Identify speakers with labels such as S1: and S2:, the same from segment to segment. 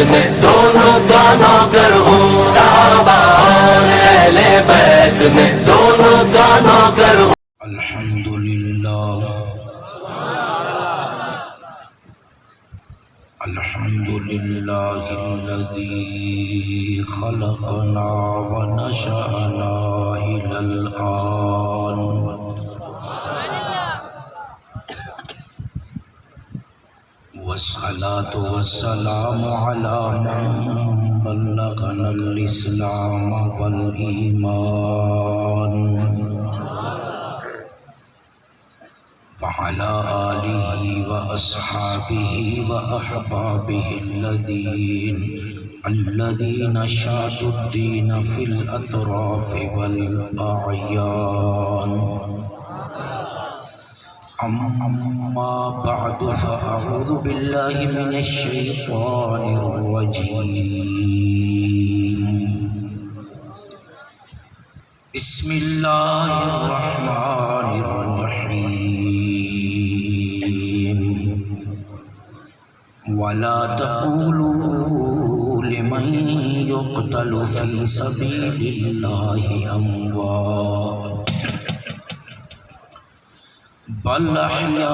S1: میں دونوں کا نوکر ہوں، صحابہ اور اہل بیت میں دونوں کا نوکر ہوں۔
S2: الحمدللہ الذی خلقنا ونشأنا إلى الآن، والصلاة والسلام على من بلغنا الإسلام والإيمان، وعلى آله وأصحابه وأحبابه الذين شادوا الدين في الأطراف والأعيان. أما بعد فأعوذ بالله من الشيطان الرجيم. بسم الله الرحمن الرحيم. ولا تقولوا لمن يقتل في سبيل الله أموات بل أحياء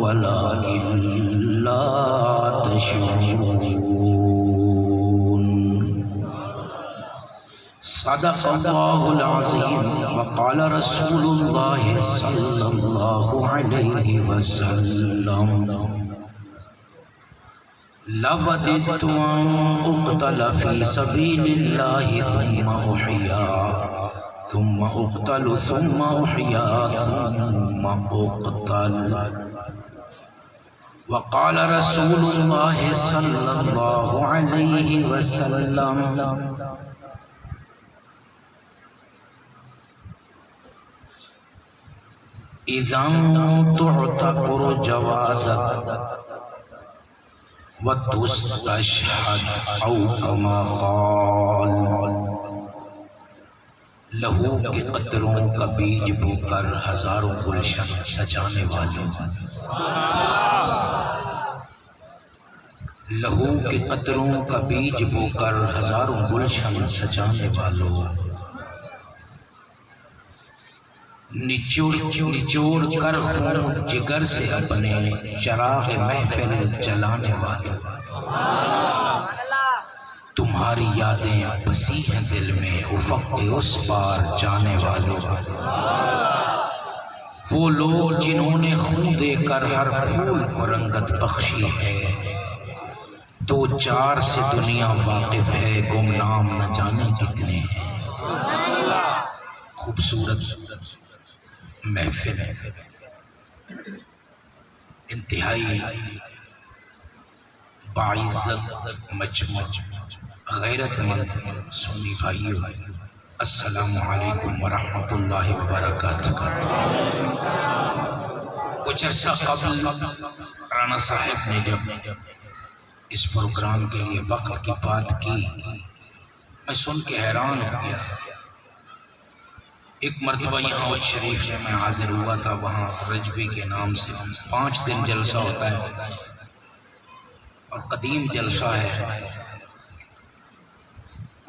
S2: ولكن لا تشعرون. صدق الله العظيم. وقال رسول الله صلى الله عليه وسلم: لوددت أن أقتل في سبيل الله ثم أحيا ثم أقتل ثم أحيا ثم أقتل. وقال رسول الله صلى الله عليه وسلم: إذا تعتبر جوادك وتستشهد أو كما قال. لہو کے قطروں کا بیج بو کر ہزاروں گلشن سجانے والوں، لہو کے قطروں کا بیج بو کر ہزاروں گلشن سجانے والوں، نچوڑ کر خون جگر سے اپنے چراغ محفل جلانے والوں، تمہاری یادیں بسی ہیں دل میں افق کے اس پار جانے والوں. وہ لوگ جنہوں نے خون دے کر ہر پھول کو رنگت بخشی ہے، دو چار سے دنیا واقف ہے، گمنام نہ جانے کتنے ہیں. خوبصورت محفل، انتہائی باعزت مجمع غیرت مند سنی بھائیو، السلام علیکم ورحمۃ اللہ وبرکاتہ. کچھ عرصہ قبل رانا صاحب نے جب اس پروگرام کے لیے وقت کی بات کی، میں سن کے حیران ہو گیا. ایک مرتبہ یہاں وچ شریف میں میں حاضر ہوا تھا، وہاں رجوی کے نام سے 5 دن جلسہ ہوتا ہے اور قدیم جلسہ ہے.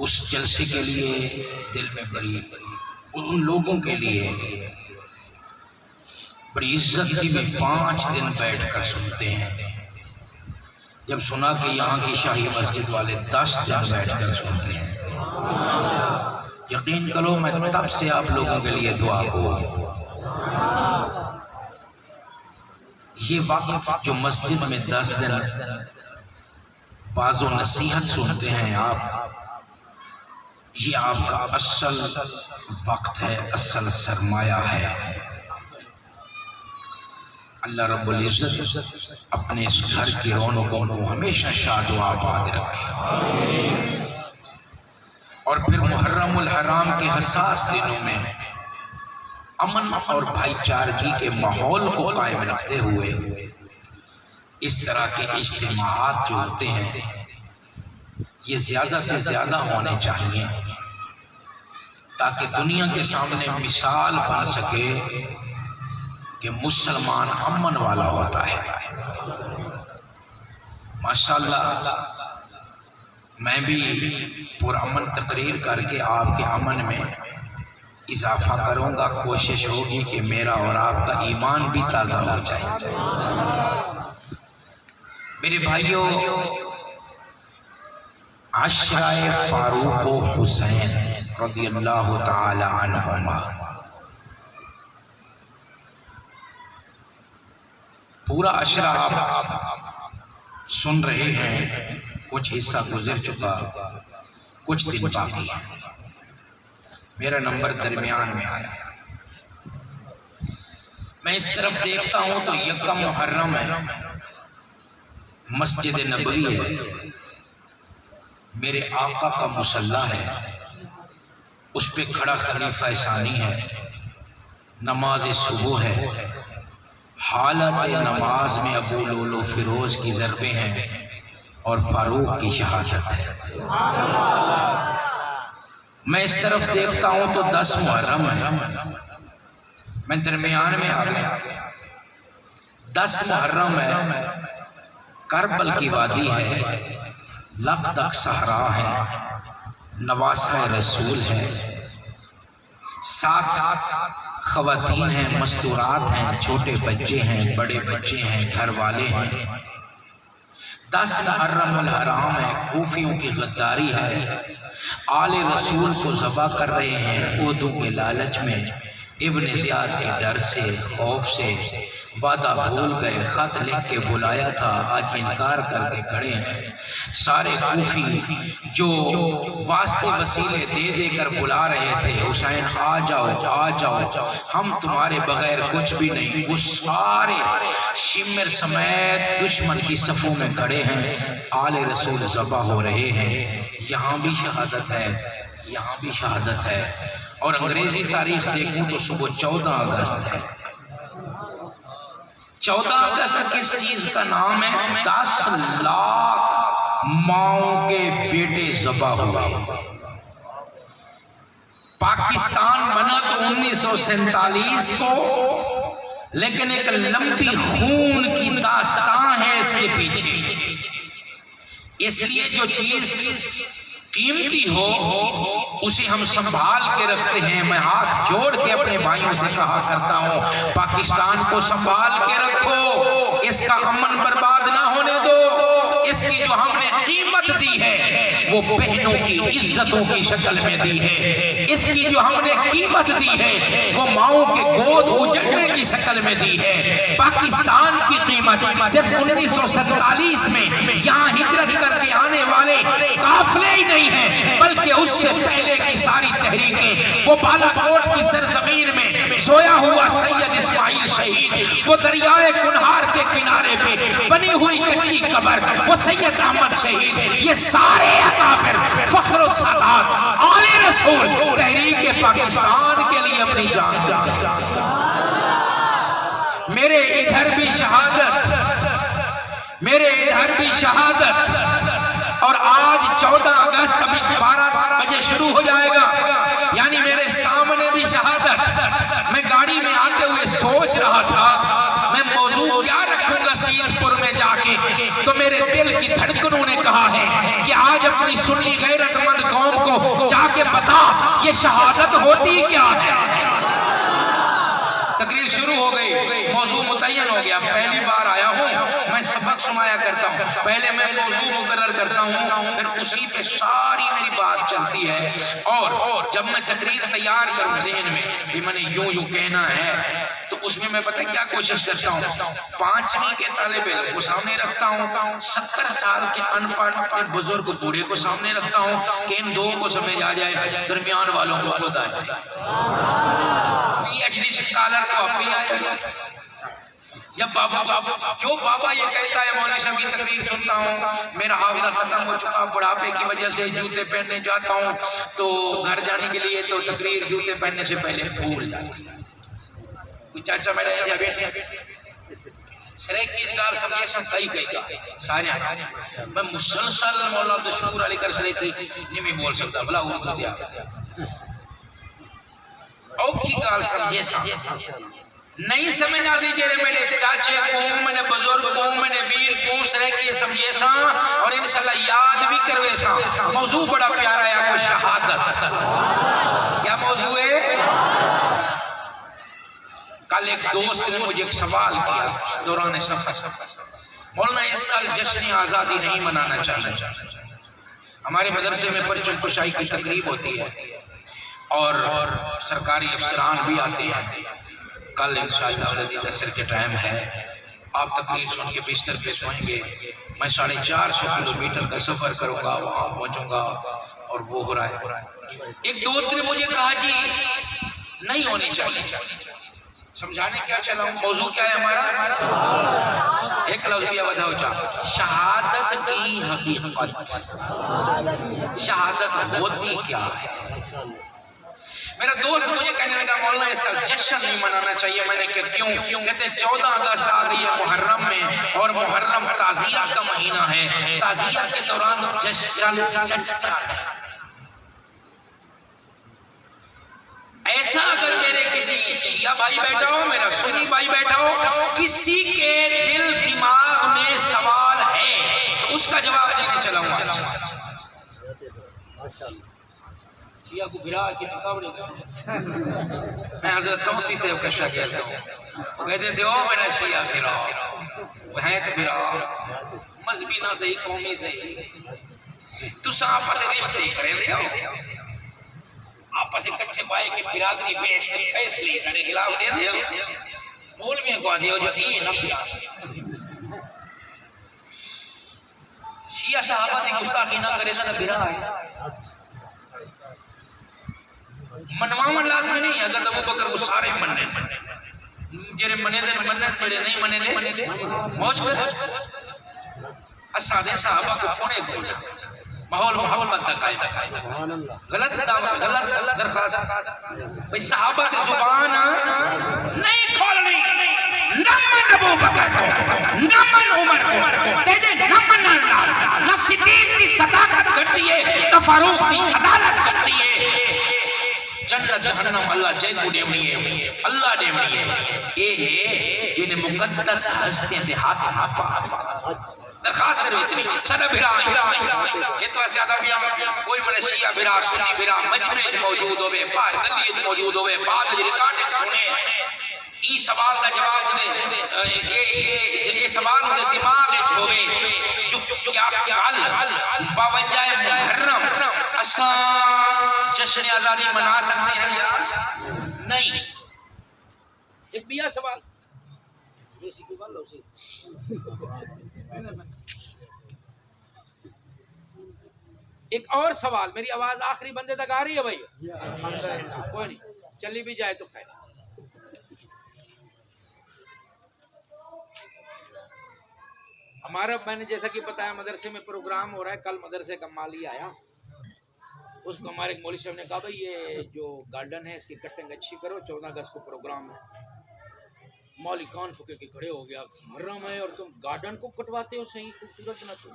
S2: اس جلسے کے لیے دل میں بڑی ان لوگوں کے لیے بڑی عزت تھی، وہ 5 دن بیٹھ کر سنتے ہیں. جب سنا کہ یہاں کی شاہی مسجد والے 10 دن بیٹھ کر سنتے ہیں، یقین کرو میں تب سے آپ لوگوں کے لیے دعا کو یہ وقت جو مسجد میں 10 دن باز و نصیحت سنتے ہیں آپ، یہ آپ کا اصل وقت ہے، اصل سرمایہ ہے. اللہ رب العزت اپنے اس گھر کی رونقوں کو ہمیشہ شاد و آباد رکھے، اور پھر محرم الحرام کے حساس دنوں میں امن اور بھائی چارگی کے ماحول کو قائم رکھتے ہوئے اس طرح کے اجتماعات جو ہوتے ہیں یہ زیادہ سے زیادہ ہونے چاہیے، تاکہ دنیا کے سامنے مثال بن سکے کہ مسلمان امن والا ہوتا ہے. ماشاءاللہ میں بھی پرامن تقریر کر کے آپ کے امن میں اضافہ کروں گا. کوشش ہوگی کہ میرا اور آپ کا ایمان بھی تازہ ہو جائے. میرے بھائیوں، عشرہ فاروق و حسین رضی اللہ تعالی عنہما، پورا عشرہ آپ سن رہے ہیں. کچھ حصہ گزر چکا، کچھ دن باقی ہے. میرا نمبر درمیان میں آیا. میں اس طرف دیکھتا ہوں تو یکم محرم ہے، مسجد نبوی ہے، میرے آقا کا مصلی ہے، اس پہ کھڑا خلیفہ ثانی ہے، نماز صبح ہے. حالت نماز میں ابو لولو فیروز کی ضربیں ہیں اور فاروق کی شہادت ہے. میں اس طرف دیکھتا ہوں تو 10 محرم ہے، میں درمیان میں آ گیا. 10 محرم ہے، کربل کی وادی ہے، لق تک صحرا ہے، نواسہ رسول ہے، 7 خواتین ہیں، مستورات ہیں، چھوٹے بچے ہیں، بڑے بچے ہیں، گھر والے ہیں. 10 محرم الحرام ہے، کوفیوں کی غداری ہے، آل رسول کو ذبح کر رہے ہیں عہدوں کے لالچ میں. ابن زیاد کے ڈر سے، خوف سے وعدہ بھول گئے. خط لکھ کے بلایا تھا، آج انکار کر کے کھڑے ہیں. سارے کوفی جو واسطے وسیلے دے دے کر بلا رہے تھے، حسین آ جاؤ آ جاؤ، ہم تمہارے بغیر کچھ بھی نہیں. وہ سارے شمر سمیت دشمن کی صفوں میں کھڑے ہیں. آل رسول ذبح ہو رہے ہیں. یہاں بھی شہادت ہے، یہاں بھی شہادت ہے. اور انگریزی تاریخ دیکھوں تو صبح 14 اگست ہے. 14 اگست کس چیز کا نام ہے؟ 10 لاکھ ماؤں کے بیٹے ذبح ہوئے. پاکستان بنا تو 1947 کو، لیکن ایک لمبی خون کی داستان ہے اس کے پیچھے. اس لیے جو چیز قیمتی ہو اسے ہم سنبھال کے رکھتے ہیں. میں ہاتھ جوڑ کے اپنے بھائیوں سے کہا کرتا ہوں، پاکستان کو سنبھال کے رکھو، اس کا امن برباد نہ ہونے دو. اس کی جو ہم نے قیمت دی ہے وہ بہنوں کی عزتوں کی شکل میں دی ہے. اس کی جو ہم نے قیمت دی ہے وہ ماؤں کے گود اجڑنے کی شکل میں دی ہے. پاکستان کی قیمت صرف 1947 میں یہاں ہجرت کر کے آنے والے قافلے ہی نہیں ہیں، بلکہ اس سے پہلے کی ساری تحریکیں. وہ بالا کوٹ کی سرزمین میں سویا ہوا سید اسماعیل شہید، وہ دریائے کنہار کے کنارے پہ بنی ہوئی کچی قبر، وہ سید احمد شہید، یہ سارے اکابر فخر و سادات آل رسول تحریک پاکستان کے لیے اپنی جان. میرے ادھر بھی شہادت، میرے ادھر بھی شہادت. اور آج 14 اگست ابھی 12 بجے شروع ہو جائے گا، یعنی میرے سامنے بھی شہادت. میں گاڑی میں آتے ہوئے سوچ رہا تھا میں موضوع کیا رکھوں گا سید پور میں جا کے، تو میرے دل کی دھڑکنوں نے کہا ہے کہ آج اپنی سنی غیرت مند قوم کو جا کے بتا یہ شہادت ہوتی کیا ہے. تقریر شروع ہو گئی، موضوع متعین ہو گیا. پہلی بار آیا ہوں، میں سبق سنایا کرتا ہوں، پہلے میں موضوع مقرر کرتا ہوں، پھر اسی پہ ساری میری بات چلتی ہے. اور جب میں تقریر تیار کروں ذہن میں بھی میں نے یوں کہنا ہے، تو اس میں پتہ کیا کوشش کرتا ہوں، 5ویں کے طالب علم کو سامنے رکھتا ہوں، 70 سال کے ان پڑھ اپنے بزرگ بوڑھے کو سامنے رکھتا ہوں کہ ان دو کو سمجھ آ جائے، درمیان والوں کو خود آ جائے. PhD اسکالر کو اپنی آئے. جب بابا یہ کہتا ہے مولوی صاحب کی تقریر سنتا ہوں، میرا حافظہ ختم ہو چکا، بڑھاپے کی وجہ سے جوتے پہننے جاتا ہوں تو گھر جانے کے لیے تو تقریر جوتے پہننے سے پہلے بھول جاتی ہے. کوئی چاچا میرا ہے جب بیٹھے سریک کی ادار سمجھے سب کئی کا سارے آئے. میں مسلسل مولا عبد الشکور علی کر سریک نہیں میں بول سکتا، بلا اردو دیا اوکھی گال سمجھے نہیں سمجھ آتی جیرے میرے چاچے کو، میں نے بزرگ کو، میں نے ویر کو سرے کی سمجھے ساں انشاءاللہ یاد بھی کروے سا موضوع بڑا پیارا ہے آپ کو شہادت کیا موضوع ہے کل ایک دوست نے مجھے ایک سوال کیا دوران سفر مولانا اس سال جشن آزادی نہیں منانا چاہیے ہمارے مدرسے میں پرچم کشائی کی تقریب ہوتی ہے اور سرکاری افسران بھی آتے ہیں کل انشاءاللہ العزیز عصر کے ٹائم ہے آپ تقریر سن کے بستر پہ سوئیں گے میں 450 کلومیٹر کا سفر کروں گا وہاں پہنچوں گا اور وہ ہو رہا ہے ایک دوست نے مجھے کہا جی نہیں ہونی چاہیے سمجھانے کیا چلا ہوں موضوع کیا ہے ہمارا ایک لفظ بھی آواز ہو چاہا شہادت کی حقیقت شہادت ہوتی کیا ہے میرا دوست مجھے کہنے لگا مولانا اس سال جشن نہیں منانا چاہیے میں نے کہا کیوں کہتے ہیں 14 اگست آ گئی ہے محرم میں اور محرم تعزیہ کا مہینہ ہے تعزیہ کے دوران جشن جچتا ہے ایسا اگر میرے کسی شیعہ بھائی بیٹھا ہو میرا سنی بھائی بیٹھا ہو کسی کے دل دماغ میں سوال ہے تو اس کا جواب دینے چلا ہوں شیعہ کو بھرا کی مقابلے میں حضرت توسی سے کشا کہتا ہوں وہ کہتے تھے او میرا شیعہ بھرا وہ ہیں تو بھرا مذہبی نہ صحیح قومی صحیح تو صحابہ دے رشتے کرے دے ہو آپس اکٹھے پائے کہ برادری پیش کے فیصلے سارے خلاف دے دے مولویوں کو آدھے ہو جو یہ نہ پیا شیعہ صحابہ دی گستاخی نہ کرے سا نہ برا ہے منواما لازمی نہیں ہے حضرت ابو بکر وہ سارے مننے جرے منے دے منن پڑے نہیں منے دے موج کر اسادے صحابہ کو پونے کوئی ماحول محبت کا قائدہ غلط دعوت غلط درخواست بھئی صحابہ کی زبان نہیں کھولنی نہ من ابو بکر کو نہ من عمر کو تیجے نہ من اللہ نہ صدیق کی صداقت کرتی ہے نہ فاروق کی عدالت کرتی ہے جنت جہنم اللہ جے کو دیونی ہے اللہ دیونی ہے یہ ہے جنہیں مقدس ہستے تھے ہاتھ ہاتھ درخواست ہے اتنی سنہ بھرا یہ تو ایسے آدھا بھی کوئی من شیعہ بھرا سنی بھرا مجمع موجود ہوئے باہر گلیت موجود ہوئے بعد ریکارڈنگ سنے ای سوال کا جواب انہیں یہ سوال انہیں دماغ چھوڑے جو کیا کل باوجہ محرم اساں جشن آزادی منا سکتے ہیں یا نہیں ایک بیا سوال بیسی کو بال لو سی ایک اور سوال میری آواز آخری بندے تک آ رہی ہے بھائی کوئی نہیں چلی بھی جائے تو خیر ہمارا میں نے جیسا کہ بتایا مدرسے میں پروگرام ہو رہا ہے کل مدرسے کا مالی آیا اس کو ہمارے ایک مولوی صاحب نے کہا بھائی یہ جو گارڈن ہے اس کی کٹنگ اچھی کرو 14 اگست کو پروگرام ہے مولوی کان پھکے کے کھڑے ہو گیا محرم ہے اور تم گارڈن کو کٹواتے ہو صحیح خوبصورت بناتے ہو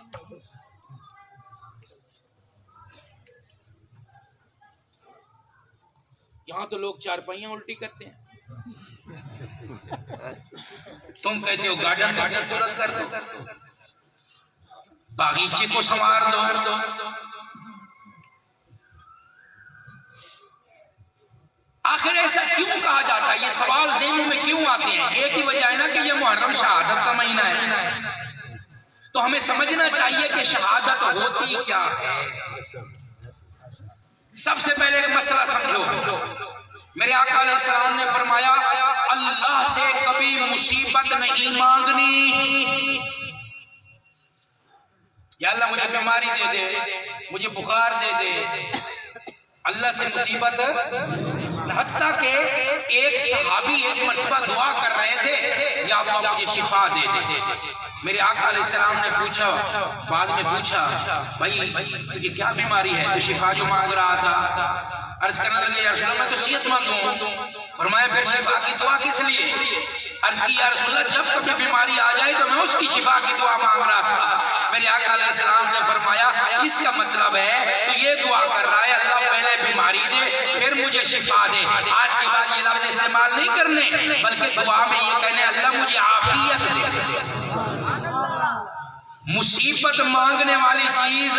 S2: یہاں تو لوگ چارپائیاں الٹی کرتے ہیں تم کہتے ہو گارڈن کو خوبصورت کر دو باغیچے کو سنوار دو آخر ایسا کیوں کہا جاتا ہے یہ سوال ذہنوں میں کیوں آتے ہیں ایک ہی وجہ ہے نا کہ یہ محرم شہادت کا مہینہ ہے تو ہمیں سمجھنا چاہیے کہ شہادت ہوتی کیا ہے سب سے پہلے ایک مسئلہ سمجھو میرے آقا علیہ السلام نے فرمایا اللہ سے کبھی مصیبت نہیں مانگنی یا اللہ مجھے بیماری دے دے مجھے بخار دے دے اللہ سے مصیبت حتیٰ کہ ایک صحابی ایک مرتبہ دعا کر رہے تھے یا اللہ مجھے شفا دے دے میرے آقا علیہ السلام نے پوچھا بعد میں پوچھا بھائی تجھے کیا بیماری ہے تو شفا جو مانگ رہا تھا عرض کرنے لگے یا رسول اللہ میں تو صحت مند ہوں فرمایا پھر شفا کی دعا کس لیے عرض کی یا رسول اللہ جب کبھی بیماری آ جائے تو میں اس کی شفا کی دعا مانگ رہا تھا میرے آقا علیہ السلام نے فرمایا اس کا مطلب ہے تو یہ دعا کر رہا ہے اللہ پہلے بیماری دے پھر مجھے شفا دے آج کے بعد یہ لفظ استعمال نہیں کرنے بلکہ دعا میں یہ کہنے اللہ مجھے عافیت دے مصیبت مانگنے والی چیز،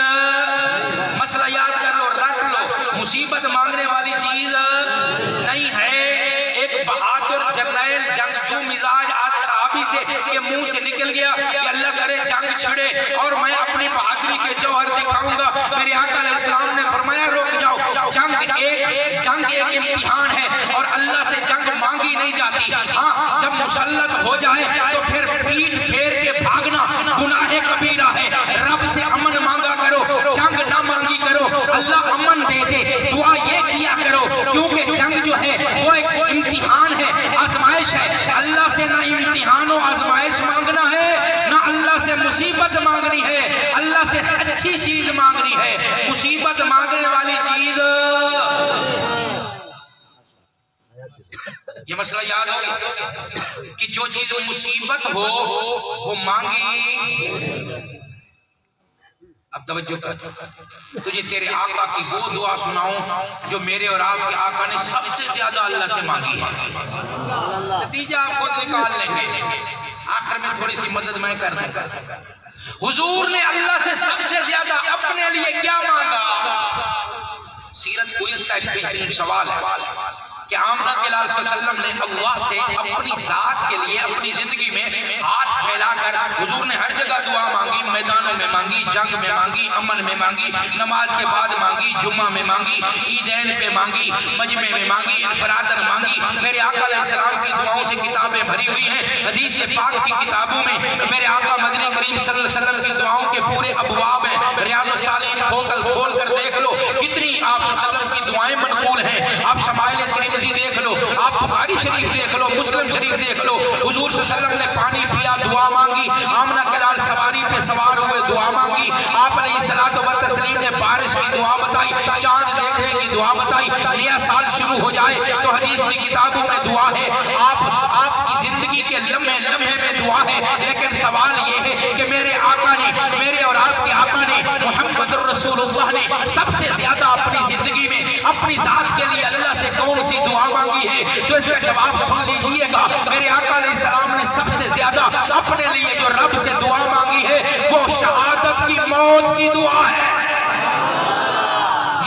S2: مسئلہ یاد کر لو، رکھ لو، مصیبت مانگنے والی چیز نہیں ہے۔ ایک بہادر جرنیل جنگجو مزاج صحابی سے کہ منہ سے نکل گیا کہ اللہ کرے جنگ چھڑے اور میں اپنی بہادری کے جوہر دکھاؤں گا۔ میرے آقا علیہ السلام نے فرمایا رک جاؤ، جنگ ایک امتحان ہے اور اللہ سے جنگ مانگی نہیں جاتی۔ ہاں جب مسلط ہو جائے تو پھر پیٹ پھیر کے بھاگنا گناہ کبیرہ ہے۔ رب سے امن مانگا کرو، جنگ نہ مانگی کرو، اللہ امن دے دے، دعا یہ کیا کرو، کیونکہ جنگ جو ہے وہ ایک امتحان ہے، آزمائش ہے۔ اللہ سے نہ امتحان و آزمائش مانگنا ہے، نہ اللہ سے مصیبت مانگنی ہے، اللہ سے اچھی چیز مانگنی ہے۔ مصیبت مانگنے والی چیز، یہ مسئلہ یاد ہوگا کہ جو چیز مصیبت ہو وہ مانگی۔ اب توجہ کر، تجھے تیرے آقا کی وہ دعا سناؤں جو میرے اور آپ کے آقا نے سب سے زیادہ اللہ سے مانگی ہے۔ نتیجہ آپ خود نکال لیں گے، آخر میں تھوڑی سی مدد میں کر دوں گا۔ حضور نے اللہ سے سب سے زیادہ اپنے لیے کیا مانگا؟ سیرت کوئز کا ایک بہترین سوال ہے کہ آمنہ کے لال صلی اللہ علیہ وسلم نے اللہ سے اپنی ذات کے لیے اپنی زندگی میں ہاتھ پھیلا کر حضور نے ہر جگہ دعا مانگی، میدانوں میں مانگی، جنگ میں مانگی، امن میں مانگی، نماز کے بعد مانگی، جمعہ میں مانگی، عیدین پہ مانگی، مجمع میں مانگی، انفرادن مانگی۔ میرے آقا علیہ السلام کی دعاؤں سے کتابیں بھری ہوئی ہیں، حدیث پاک کی کتابوں میں میرے آقا مدنی کریم صلی اللہ علیہ وسلم کی دعاؤں کے پورے ابواب ہیں۔ ریاض الصالحین کھول کر دیکھ لو کتنی آپ صلی اللہ علیہ وسلم کی دعائیں منقول ہیں۔ آپ شمائل ترمذی دیکھ لو، آپ بخاری شریف دیکھ لو، مسلم شریف دیکھ لو، حضور صلی اللہ علیہ وسلم نے پانی پیا دعا مانگی، آمنہ کے لال سواری پہ سوار ہوئے دعا مانگی، آپ علیہ الصلوۃ والتسلیم نے بارش کی دعا بتائی، چاند دیکھنے کی دعا بتائی، نیا سال شروع ہو جائے تو حدیث کی کتابوں میں دعا ہے، آپ کی زندگی کے لمحے لمحے میں دعا ہے۔ لیکن سوال یہ ہے کہ میرے آقا نے، میرے اور آپ کے آقا نے، محمد الرسول اللہ نے سب سے زیادہ اپنی زندگی میں اپنی ذات کے لیے اللہ سے کون سی دعا مانگی ہے؟ تو اس کا جواب سن لیجئے گا۔ میرے آقا علیہ السلام نے سب سے زیادہ اپنے لیے جو رب سے دعا مانگی ہے وہ شہادت کی موت کی دعا ہے۔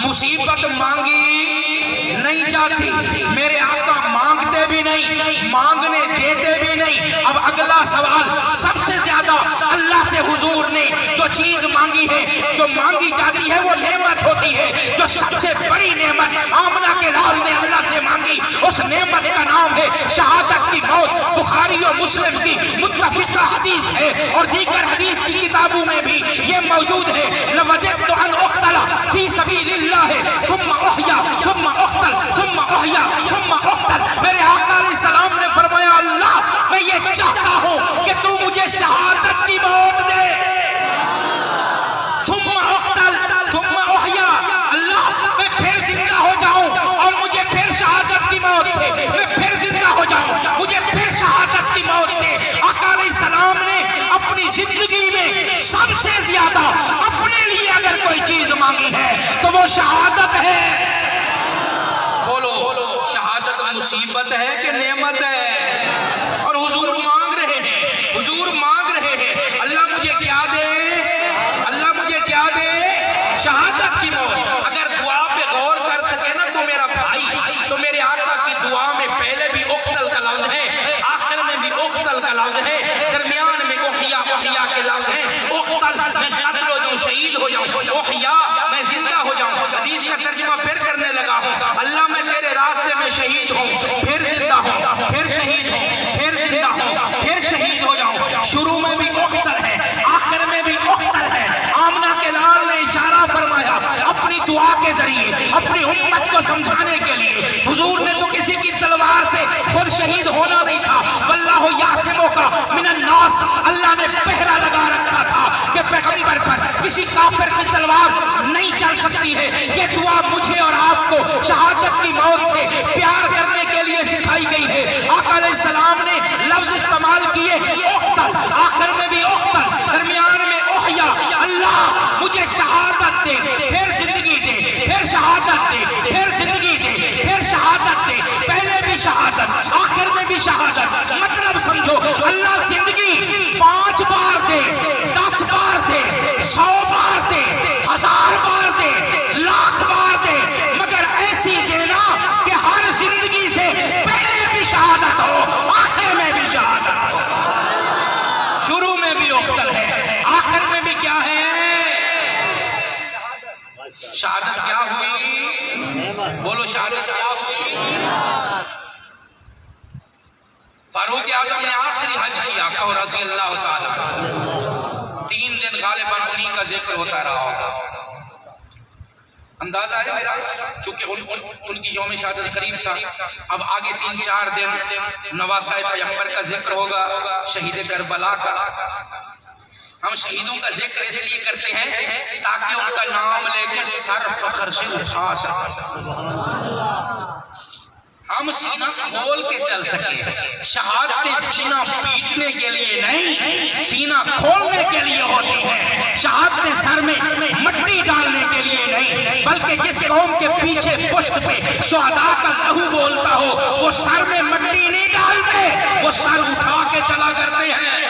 S2: مصیبت مانگی نہیں جاتی، میرے آقا مانگتے بھی نہیں، مانگنے دیتے بھی نہیں۔ اب اگلا سوال، سب سے زیادہ اللہ سے حضور نے جو چیز مانگی ہے، جو مانگی جاتی ہے وہ نعمت ہوتی ہے، جو سب سے بڑی نعمت آمنہ کے لال نے اللہ سے مانگی، اس نعمت کا نام ہے شہادت کی موت۔ بخاری و مسلم کی متفقہ حدیث ہے اور دیگر حدیث کی کتابوں میں بھی یہ موجود ہے۔ لَوَجِدْتُ أَنْ أُقْتَلَ فِي سَبِيلِ اللَّهِ ثُمَّ أُحْيَا ثُمَّ أُقْتَلْ ثُمَّ أُحْيَا ثُمَّ أُقْتَلْ۔ میرے آقا علیہ السلام نے فرمایا اللہ میں یہ چاہتا ہوں کہ تو مجھے شہادت کی موت دے۔ ثم اقتل ثم احیا، اللہ میں پھر زندہ ہو جاؤں اور مجھے پھر شہادت کی موت دے، میں پھر زندہ ہو جاؤں مجھے پھر شہادت کی موت دے۔ آقا علیہ السلام نے اپنی زندگی میں سب سے زیادہ اپنے لیے اگر کوئی چیز مانگی ہے تو وہ شہادت ہے۔ بولو شہادت مصیبت ہے کہ نعمت ہے؟ اور حضور مانگ رہے ہیں، حضور مانگ رہے ہیں اللہ مجھے کیا دے، اللہ مجھے کیا دے؟ شہادت کی موت۔ اگر دعا پہ غور کر سکے نا تو میرا بھائی، تو میرے آقا کی دعا میں پہلے بھی اقتل کا لفظ ہے، آخر میں بھی اقتل کا لفظ ہے، درمیان میں احیا کے لفظ ہے۔ اقتل میں قتل ہو جاؤں، شہید ہو جاؤں، احیا میں زندہ ہو جاؤں۔ حدیث کا ترجمہ پھر کرنے لگا ہوں، اللہ میں تیرے راستے میں شہید ہوں، پھر زندہ ہوں، پھر شہید ہوں، پھر زندہ ہوں، پھر شہید ہو جاؤں۔ شروع میں بھی اقتل ہے، آخر میں بھی اقتل ہے۔ آمنہ کے لال نے اشارہ فرمایا اپنی دعا کے ذریعے اپنی امت کو سمجھانے کے لیے۔ حضور نے تو کسی کی تلوار سے خود شہید ہونا نہیں تھا، واللہ یعصمک من الناس، اللہ نے پہرا لگا رکھا تھا کہ پیغمبر پر کسی کافر کی تلوار نہیں چل سکتی ہے۔ یہ دعا مجھے اور آپ کو شہادت کی موت سے پیار کرنے کے لیے سکھائی گئی ہے۔ آقا علیہ السلام نے لفظ استعمال کیے اقتل، آخر میں بھی اقتل، درمیان میں احیا، اللہ مجھے شہادت دے، پھر زندگی دے، پھر شہادت دے، پھر زندگی دے، پھر شہادت دے، پہلے بھی شہادت، آخر میں بھی شہادت۔ مطلب سمجھو اللہ زندگی 5 بار دے، 10 بار میں بھی افضل ہے، آخر میں بھی کیا ہے؟ شہادت کیا ہوئی؟ بولو شہادت کیا ہوئی؟ فاروق اعظم نے آخری حج کیا، کہو رضی اللہ تعالیٰ، 3 دن غالباً انہی کا ذکر ہوتا رہا ہوگا۔ اندازہ ہے چونکہ ان کی یوم شہادت قریب تھا، اب آگے 3-4 دن نواسہ پیغمبر کا ذکر ہوگا، شہید کربلا کا۔ ہم شہیدوں کا ذکر اس لیے کرتے ہیں تاکہ ان کا نام لے کے سر فخر سے اٹھا سکیں، ہم سینہ کھول کے چل سکیں۔ شہادت سینہ پیٹنے کے لیے نہیں، سینہ کھولنے کے لیے ہوتی ہے۔ شہادت سر میں مٹی ڈالنے کے لیے نہیں، بلکہ جس قوم کے پیچھے پشت پہ شہداء کا لہو بولتا ہو، وہ سر میں مٹی نہیں ڈالتے، وہ سر اٹھا کے چلا کرتے ہیں،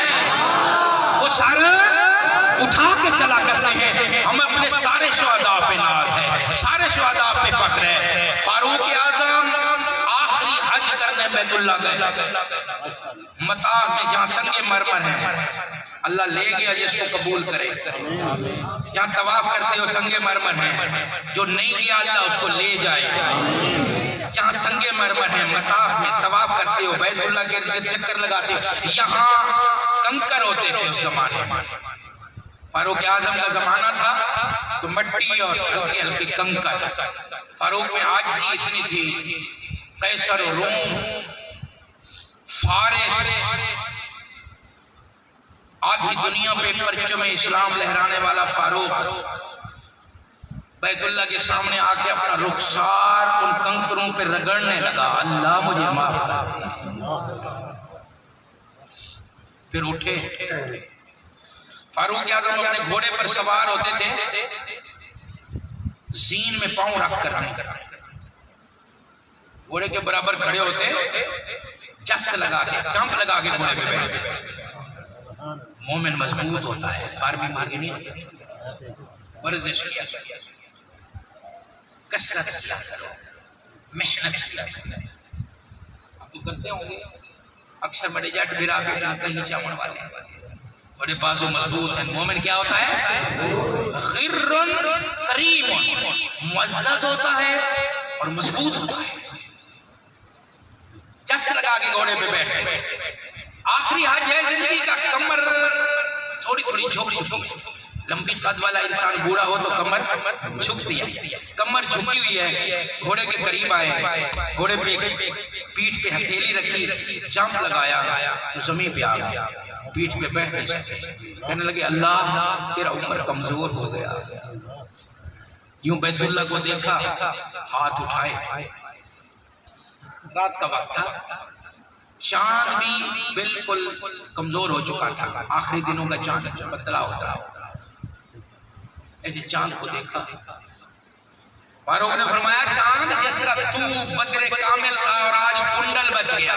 S2: وہ سر اٹھا کے چلا کرتے ہیں۔ ہم اپنے سارے شہداء پہ ناز ہے، سارے شہداء پہ فخر ہے۔ فاروق اعظم آخری حج کرنے بیت اللہ گئے، مطاف میں جہاں سنگ مرمر ہے، اللہ لے گیا جس کو قبول کرے، جہاں طواف کرتے ہو سنگ مرمر ہے، جو نہیں گیا اللہ اس کو لے جائے۔ جہاں سنگ مرمر ہے، مطاف میں طواف کرتے ہو، بیت اللہ کے چکر لگاتے ہو، یہاں کنکر ہوتے تھے اس زمانے میں۔ فاروق اعظم کا زمانہ تھا تو مٹی اور ہلکی ہلکی کنکر۔ فاروق میں عاجزی اتنی تھی، قیصر و روم، فارس، آدھی دنیا پہ پرچم اسلام لہرانے والا فاروق بیت اللہ کے سامنے آ کے اپنا رخسار ان کنکروں پہ رگڑنے لگا، اللہ مجھے معاف کر دے۔ پھر اٹھے، فاروق اعظم اپنے گھوڑے پر سوار ہوتے تھے، زین میں پاؤں رکھ کر گھوڑے کے برابر کھڑے ہوتے، جست لگا کے، چمپ لگا کے گھوڑے پہ بیٹھتے تھے۔ مومن مضبوط ہوتا ہے، فارمی مرغی نہیں ہوتا، ورزش کیا کرو، کثرت کیا کرو، محنت کیا کرو۔ آپ تو کرتے ہوں گے، اکثر بڑے جٹ بھرا بیٹھا کہیں چاون والے، بڑے بازو مضبوط ہیں۔ مومن کیا ہوتا ہے؟ غر کریم، معزز ہوتا ہے اور مضبوط ہوتا ہے۔ جست لگا کے گھوڑے پہ بیٹھتے تھے۔ آخری حج ہے زندگی کا، کمر تھوڑی تھوڑی جھک، لمبی قد والا انسان بوڑھا ہو تو کمر جھکتی ہے، کمر جھکی ہوئی ہے۔ گھوڑے کے قریب آئے، گھوڑے پہ پیٹھ پہ ہتھیلی رکھی، جمپ لگایا تو زمین پہ آ گیا، پیٹھ پہ بیٹھ نہیں سکے، کہنے لگے اللہ تیرا عمر کمزور ہو گیا۔ یوں بیت اللہ کو دیکھا، ہاتھ اٹھائے، رات کا وقت تھا، چاند بھی بالکل کمزور ہو چکا تھا، آخری دنوں کا چاند پتلا ہوتا ہے، ایسے چاند کو دیکھا۔ فاروق نے فرمایا چاند جس طرح تو بدر کامل تھا اور آج کنڈل بچ گیا،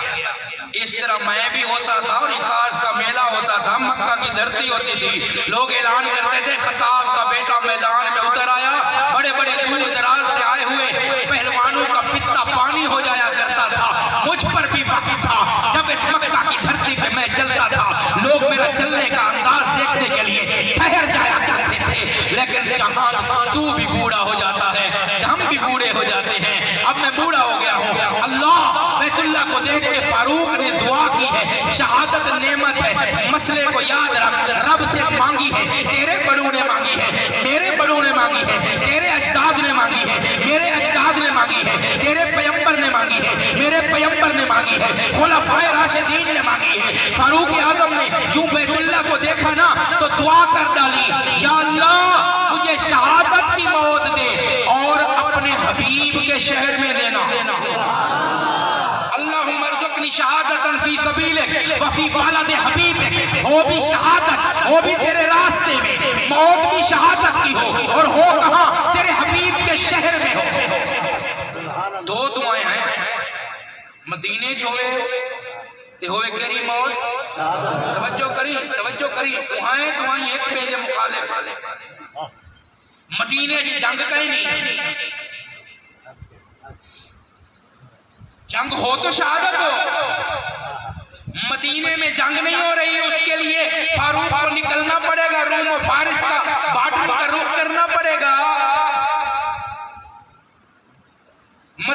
S2: اس طرح میں بھی ہوتا تھا اور عکاظ کا میلہ ہوتا تھا، مکہ کی دھرتی ہوتی تھی، لوگ اعلان کرتے تھے خطاب کا بیٹا میدان میں اتر آیا، بڑے بڑے دور دراز سے آئے ہوئے پہلوانوں کا پتا پانی ہو جایا کرتا تھا، مجھ پر بھی باقی تھا، جب اس مکہ کی دھرتی پہ میں چلتا تھا لوگ میرا چلنے کا انداز دیکھنے کے لیے ٹھہر جایا کرتے تھے، لیکن جہاں تو بھی بوڑھا ہو جاتا ہے، ہم بھی بوڑھے ہو جاتے ہیں، اب میں بوڑھا ہو گیا ہوں۔ اللہ بیت اللہ کو دیکھ کے فاروق نے دعا کی ہے، شہادت نعمت ہے، مسئلے کو یاد رکھ، رب سے مانگی ہے، تیرے بڑوں نے مانگی ہے، میرے بڑوں نے مانگی ہے، تیرے اجداد نے مانگی ہے، میرے اجداد نے مانگی ہے، تیرے پیغمبر نے مانگی ہے، میرے پیغمبر نے مانگی ہے، خلفائے راشدین نے مانگی ہے۔ فاروق اعظم نے جو بیت اللہ کو دیکھا نا تو دعا کر ڈالی، یا اللہ مجھے شہادت کی موت دے اور اپنے حبیب کے شہر میں دینا، اللہم ارزقنی شہادتا فی سبیلک وفی بلد حبیبک، ہو بھی شہادت، ہو بھی تیرے راستے میں، موت بھی شہادت کی ہو اور ہو کہاں تیرے حبیب کے شہر میں ہو۔ دو دعائیں ہیں، مدینے چھوڑے تے ہوئے کری موت، توجہ کری دعائیں ایک پیج مخالف، مدینے کی جنگ کہیں نہیں، جنگ ہو تو شہادت ہو، مدینے میں جنگ نہیں ہو رہی، اس کے لیے فاروق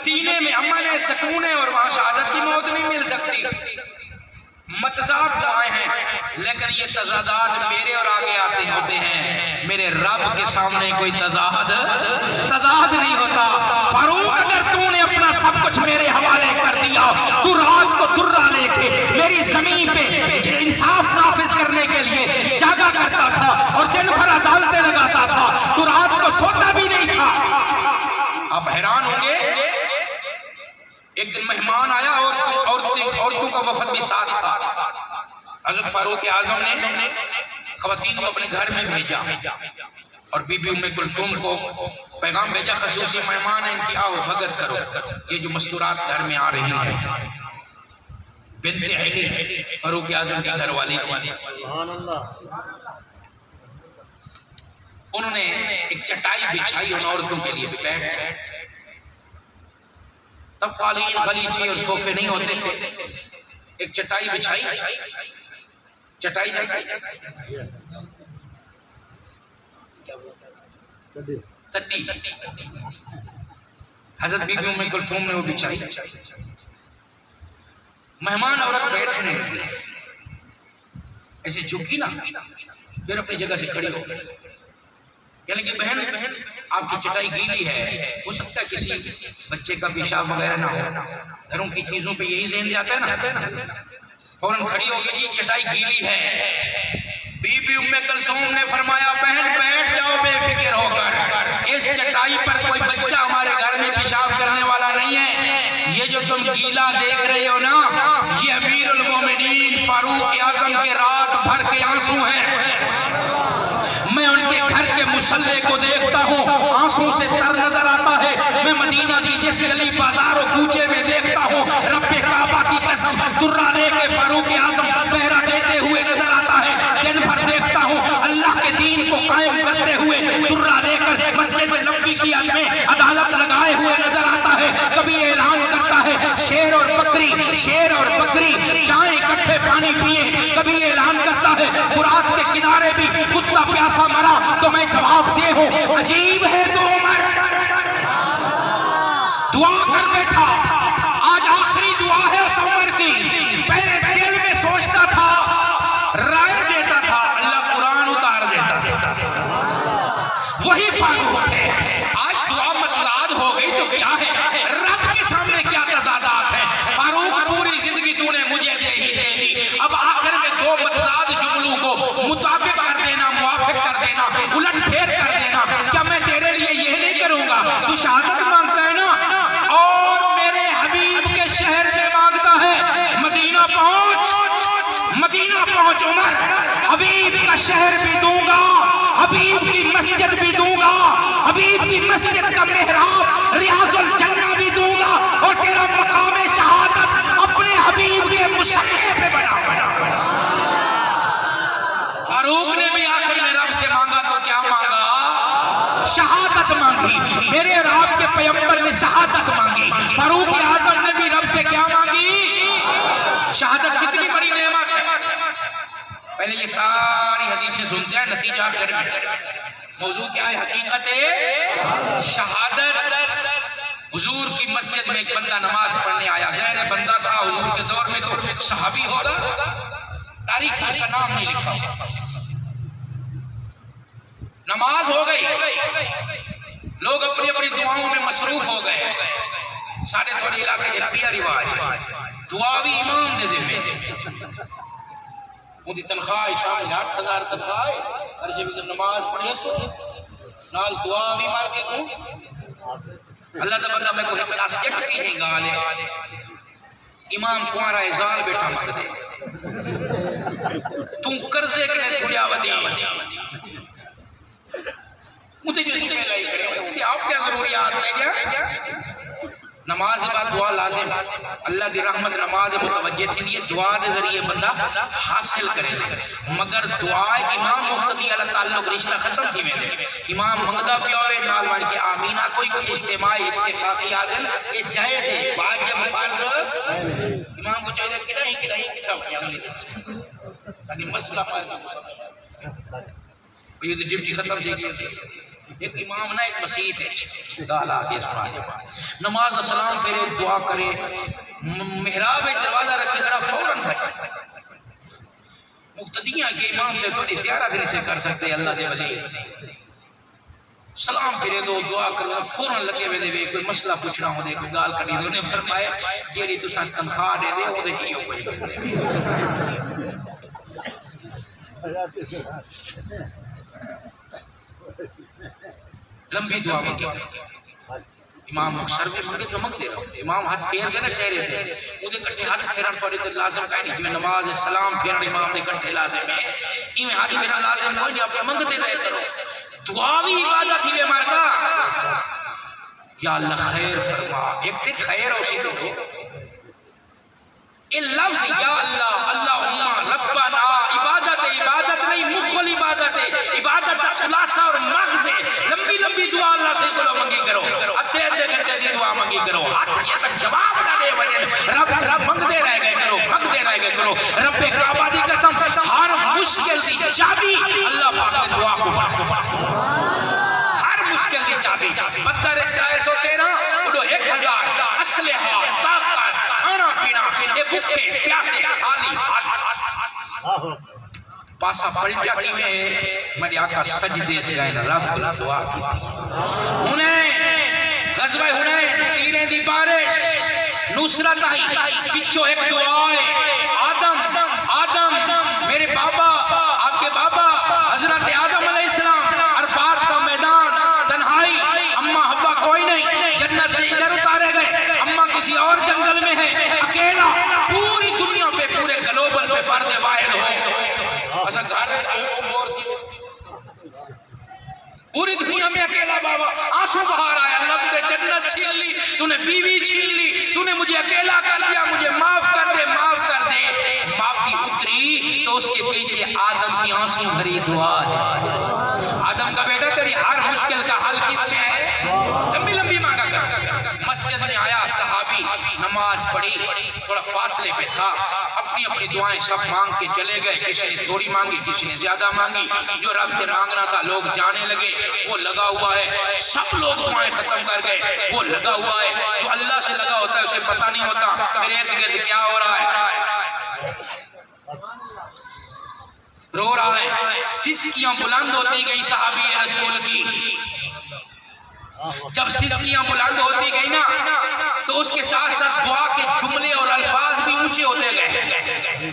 S2: مدینے میں امن ہے، سکون ہے، اور وہاں شہادت کی موت نہیں مل سکتی. متضاد دعائیں ہیں، لیکن یہ تضادات میرے اور آگے آتے ہوتے ہیں. میرے رب کے سامنے کوئی تضاد نہیں ہوتا. فاروق اگر تو نے اپنا سب کچھ میرے حوالے کر دیا، تو رات کو درہ لے کے میری زمین پہ انصاف نافذ کرنے کے لیے جاگا کرتا تھا اور دن بھر عدالتیں لگاتا تھا، تو رات کو سوتا بھی نہیں تھا. آپ حیران ہوں گے، ایک دن مہمان آیا اور عورتوں کا وفد بھی ساتھ تھا. حضرت فاروق اعظم نے خواتین کو اپنے گھر میں بھیجا اور بی بی ام کلثوم کو پیغام بھیجا، خصوصی مہمان ہیں، ان کی آؤ بھگت کرو. یہ جو مستورات گھر میں آ رہی ہیں، بنت علی فاروق اعظم کی گھر والی تھی. انہوں نے ایک چٹائی بچھائی ان عورتوں کے لیے، بیٹھ جائے. تب قالین غلیچے اور صوفے نہیں ہوتے تھے. ایک چٹائی بچھائی، چٹائی تڈی، حضرت بی بی ام کلثوم نے وہ بچھائی. مہمان عورت بیٹھنے لگی، ایسے جھکی نا، پھر اپنی جگہ سے کھڑی ہو گئی. یعنی کہ بہن آپ کی چٹائی گیلی ہے، ہو سکتا ہے کسی بچے کا پیشاب وغیرہ نہ ہو، گھروں کی چیزوں پہ یہی ذہن جاتا ہے نا. فوراً کھڑی ہو گئی، جی چٹائی گیلی ہے. بی بی ام کلثوم نے فرمایا بہن بیٹھ جاؤ بے فکر ہو کر، اس چٹائی پر کوئی بچہ ہمارے گھر میں پیشاب کرنے والا نہیں ہے. یہ جو تم گیلا دیکھ رہے ہو نا، یہ امیر المومنین فاروق اعظم کے رات بھر کے آنسو ہیں. میں ان کے گھر کے مصلے کو دیکھتا ہوں، آنسوں سے تر نظر آتا ہے. میں مدینہ کی جس گلی بازار و کوچے میں دیکھتا ہوں، رب کعبہ کی قسم درہ لے کے فاروق اعظم پہرا دیتے ہوئے نظر آتا ہے. دن بھر دیکھتا ہوں اللہ کے دین کو قائم کرتے ہوئے درہ لے کر مسجد نبوی کی حد میں عدالت لگائے ہوئے نظر آتا ہے. کبھی اعلان کرتا ہے شیر اور بکری جائیں اکٹھے پانی پیئیں. کبھی اعلان کرتا ہے فرات کے کنارے بھی کتا پیاسا مرا تو میں جواب دے ہوں. عجیب ہے تو عمر دعا کر بیٹھا. آج آخری دعا ہے اس عمر کی. پہلے دل میں سوچتا تھا، رائے دیتا تھا، اللہ قرآن اتار دیتا تھا. وہی فاروق ہے. آج دعا متضاد ہو گئی تو کیا ہے، رب کے سامنے کیا تضادات ہیں. فاروق پوری زندگی تو نے مجھے دے ہی دے دی، اب آخر میں دو متضاد جملوں کو مطابق کر دینا، موافق کر دینا، الٹ پھیر کر دینا. کیا میں تیرے لیے یہ نہیں کروں گا؟ تو شہادت مانگتا ہے نا، اور میرے حبیب کے شہر میں مانگتا ہے. مدینہ پہنچ عمر، حبیب کا شہر بھی دوں گا، حبیب کی مسجد بھی دوں گا، حبیب کی مسجد کا محراب ریاض الجنہ بھی دوں گا، اور تیرا مقام شہادت اپنے حبیب کے مصلی پہ بنا. فاروق نے بھی آخر میں رب سے مانگا تو کیا مانگا؟ شہادت مانگی. میرے اور آپ کے پیغمبر نے شہادت مانگی. فاروق اعظم نے بھی رب سے کیا مانگی؟ شہادت. کتنی بڑی نعمت ہے. پہلے یہ ساری حدیثیں سنتے ہیں، نتیجہ آخر میں. موضوع کیا ہے؟ حقیقت شہادت. حضور کی مسجد میں ایک بندہ نماز پڑھنے آیا. غیر بندہ تھا حضور کے دور میں، تو صحابی ہوگا، تاریخ میں اس کا نام نہیں لکھا. نماز ہو گئی، لوگ اپنی اپنی دعاؤں میں مصروف ہو گئے. ساڑھے تھوڑے علاقے جنبیہ رواج ہے، دعا بھی امام دے ذمہ. وہ دی تنخواہ شامل 8,000 تنخواہ ہر شے بھی نماز پڑھے سو نال دعا بھی مار کے کو اللہ دا بندہ میں کو ایک کلاس جٹ کی نہیں گالے. امام کوارا ازال بیٹھا مار دے، تم قرضے کے لئے چھوڑیا ودی مجھے جو ہی پہلا ہی کرے آپ کیا ضروریات ہے. نماز بعد دعا لازم. اللہ دی رحمت نماز متوجہ تھی دیئے دعا دے ذریعے بندہ حاصل کرے دے. مگر دعا امام مقتدی اللہ تعلق رشتہ ختم تھی میں دے. امام منگدہ پیوے نال وان کے آمینہ کوئی اجتماعی اتفاقی آدن یہ جائز ہے. واجب فرض امام کو چاہیے کہ نہیں کٹھا بنیا تاکہ مسئلہ پائے. یہ ڈیوٹی ختم تھی گئی ایک امام نہ ایک مسجد ہے گالا کے سنانے نماز سلام پھیرے دعا کرے محراب دروازہ رکھے ذرا فوراً بھائی مقتدیاں کے امام سے تھوڑی زیارت نہیں سے کر سکتے اللہ دے ولی سلام پھرے دو دعا کرو فوراً لگے ہوئے دے کوئی مسئلہ پوچھنا ہو دے کوئی گال کٹی دے انہیں فرمایا جیڑی تو ساتھ تنخواہ دے دے وہ دے ہی ہو کوئی لمبی دعا مانگی امام مقصر بھی مانگے تو مانگ دے رہا ہوں امام ہاتھ پھیر گئے نا چہرے سے وہ کٹھے ہاتھ پھیران پڑے تو لازم کہیں نہیں جو نماز سلام پھیران امام دے کٹھے لازم ہے ایویں ہاتھ پھیران لازم کوئی نہیں اپنے مانگ دے رہے کرو دعا بھی عبادت ہی بے مارکا یا اللہ خیر فرما ایک تے خیر ہو سی تو یہ لفظ یا اللہ اللہم ربنا عبادت نہیں مخل عبادت ہے عبادت کا خلاصہ اور مغز ہے لمبی لمبی دعا اللہ سے کرو منگی کرو ادھے گھنٹے دی دعا منگی کرو ہاتھ یہ تک جواب نہ دے بنے رب منگتے رہ گئے کرو رب کعبہ دی قسم ہر مشکل دی چابی اللہ پاک نے دعا کو ہر مشکل دی چابی پتھر 313 اڑو 1000 اسلحہ طاقت کھانا پینا یہ بھوکے پیاسے خالی پاسا پلٹا کی میرے آقا سجدے چ گئے رب کو دعا کی تھی غزوہ حنین تیریں دی بارش نصرت آئی پچھو ایک دعا ہے آدم میرے بابا آپ کے بابا حضرت آدم علیہ السلام عرفات کا میدان تنہائی اماں ابا کوئی نہیں جنت سے ادھر اتارے گئے اماں کسی اور جنگل میں ہے اکیلا پوری دنیا پہ پورے گلوبل پہ فرد واحد ہو ایسا گھر ہے پوری دنیا میں اکیلا بابا آنسو بہار آیا اللہ تُو نے جنت چھین لی تُو نے بیوی چھین لی تُو نے مجھے اکیلا کر دیا مجھے معاف کر دے معافی اتری تو اس کے پیچھے آدم کی آنسو بھری دعا ہے آدم کا بیٹا تیری ہر مشکل کا حل کس میں ہے لمبی مانگا کر مسجد میں آیا صحابی نماز پڑھی تھوڑا فاصلے پہ تھا اپنی دعائیں سب مانگ کے چلے گئے کسی نے تھوڑی مانگی کسی نے زیادہ مانگی جو رب سے مانگنا تھا لوگ جانے لگے وہ لگا ہوا ہے سب لوگ دعائیں ختم کر گئے وہ لگا ہوا ہے جو اللہ سے لگا ہوتا ہے اسے پتہ نہیں ہوتا میرے ارد گرد کیا ہو رہا ہے رو رہا ہے سسکیاں بلند ہوتی گئی صحابی رسول کی جب سسکیاں بلند ہوتی گئی نا تو اس کے ساتھ ساتھ دعا کے جملے اور الفاظ بھی اونچے ہوتے گئے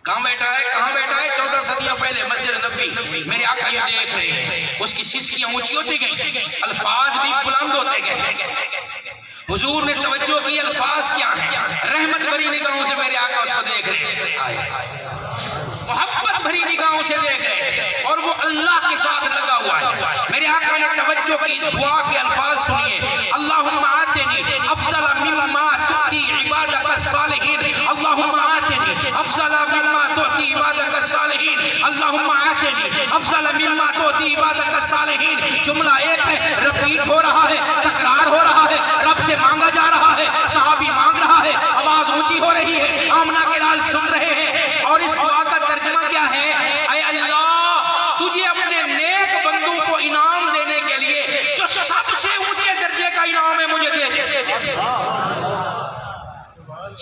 S2: کہاں بیٹھا ہے 14 صدیوں پہلے مسجد نبی میرے آقا یہ دیکھ رہے ہیں اس کی سسکیاں اونچی ہوتی گئی الفاظ بھی بلند ہوتے گئے حضور نے توجہ کی الفاظ کیا ہیں رحمت بھری نگاہوں سے میرے آقا اس کو دیکھ رہے ہیں محبت بھری نگاہوں سے دیکھ رہے ہیں اور وہ اللہ کے ساتھ لگا ہوا ہے میرے آقا نے توجہ کی دعا کے الفاظ سنیے اللہم آتنی افضل مما تؤتی عبادک الصالحین اللہم آتنی افضل مما تؤتی عبادک الصالحین اللہم آتنی افضل مما تؤتی عبادک الصالحین جملہ ایک ہے رپیٹ ہو رہا ہے تکرار ہو رہا ہے رب سے مانگا جا رہا ہے صحابی مانگ رہا ہے آواز اونچی ہو رہی ہے آمنہ کے لال سن رہے ہیں اور اس دعا کا ترجمہ کیا ہے اے اللہ تجھے اپنے نیک بندوں کو انعام دینے کے لیے جو سب سے اونچے درجے کا انعام ہے مجھے دے دے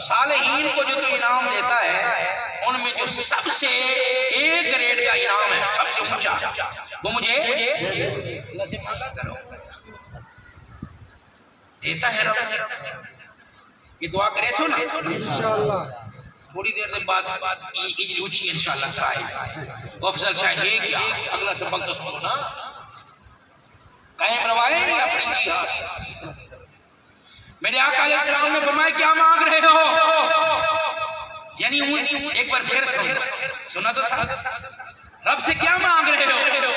S2: صالحین کو جو تو انعام دیتا ہے ان میں جو سب سے ایک گریڈ کا انعام ہے سب سے اونچا وہ مجھے اللہ سے مانگا کرو دیتا ہے رب یہ دعا کرے سو نا انشاءاللہ تھوڑی دیر بعد اجلی اونچی انشاءاللہ کرائے افضل شاید یہ کیا اگلا سبق تو سنو نا قائم روائے اپنی جہاد میرے آقا علیہ السلام نے فرمایا کیا مانگ رہے ہو یعنی ایک بار پھر سنا تو تھا رب سے کیا مانگ رہے ہو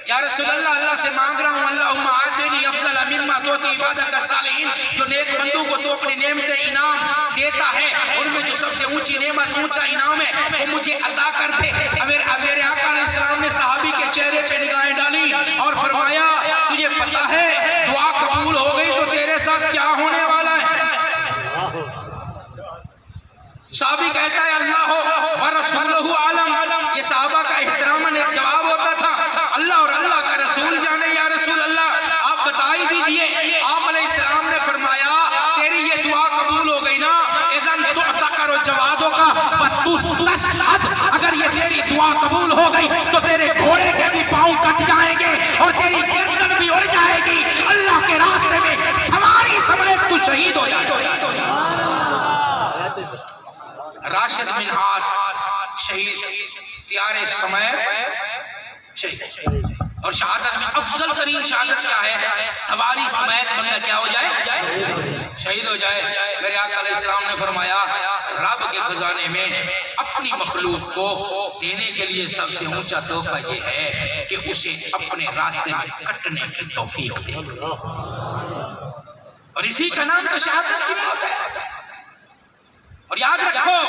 S2: یا رسول اللہ اللہ سے مانگ رہا ہوں اللہم آتنی افضل مما تؤتی عبادک الصالحین جو نیک بندوں کو تو اپنی نعمت انعام دیتا ہے ان میں جو سب سے اونچی نعمت اونچا انعام ہے وہ مجھے عطا کر دے میرے آقا علیہ السلام نے صحابی کے چہرے پہ نگاہیں ڈالی اور فرمایا تجھے پتہ ہے دعا قبول ہو گئی تو تیرے ساتھ کیا ہونے والا ہے صحابی کہتا ہے اللہ ہو ورسولہ عالم یہ صحابہ کا احتراماً ایک جواب ہوتا تھا سمیت شہید. اور شہادت میں افضل ترین شہادت کیا ہے؟ سواری سمیت بندہ کیا ہو جائے؟ شہید ہو جائے. میرے آقا علیہ السلام نے فرمایا رب کے خزانے میں اپنی مخلوق کو دینے کے لیے سب سے اونچا تحفہ یہ ہے کہ اسے اپنے راستے میں کٹنے کی توفیق دے. اور اسی کا نام تو شہادت کی موت ہے. اور یاد رکھو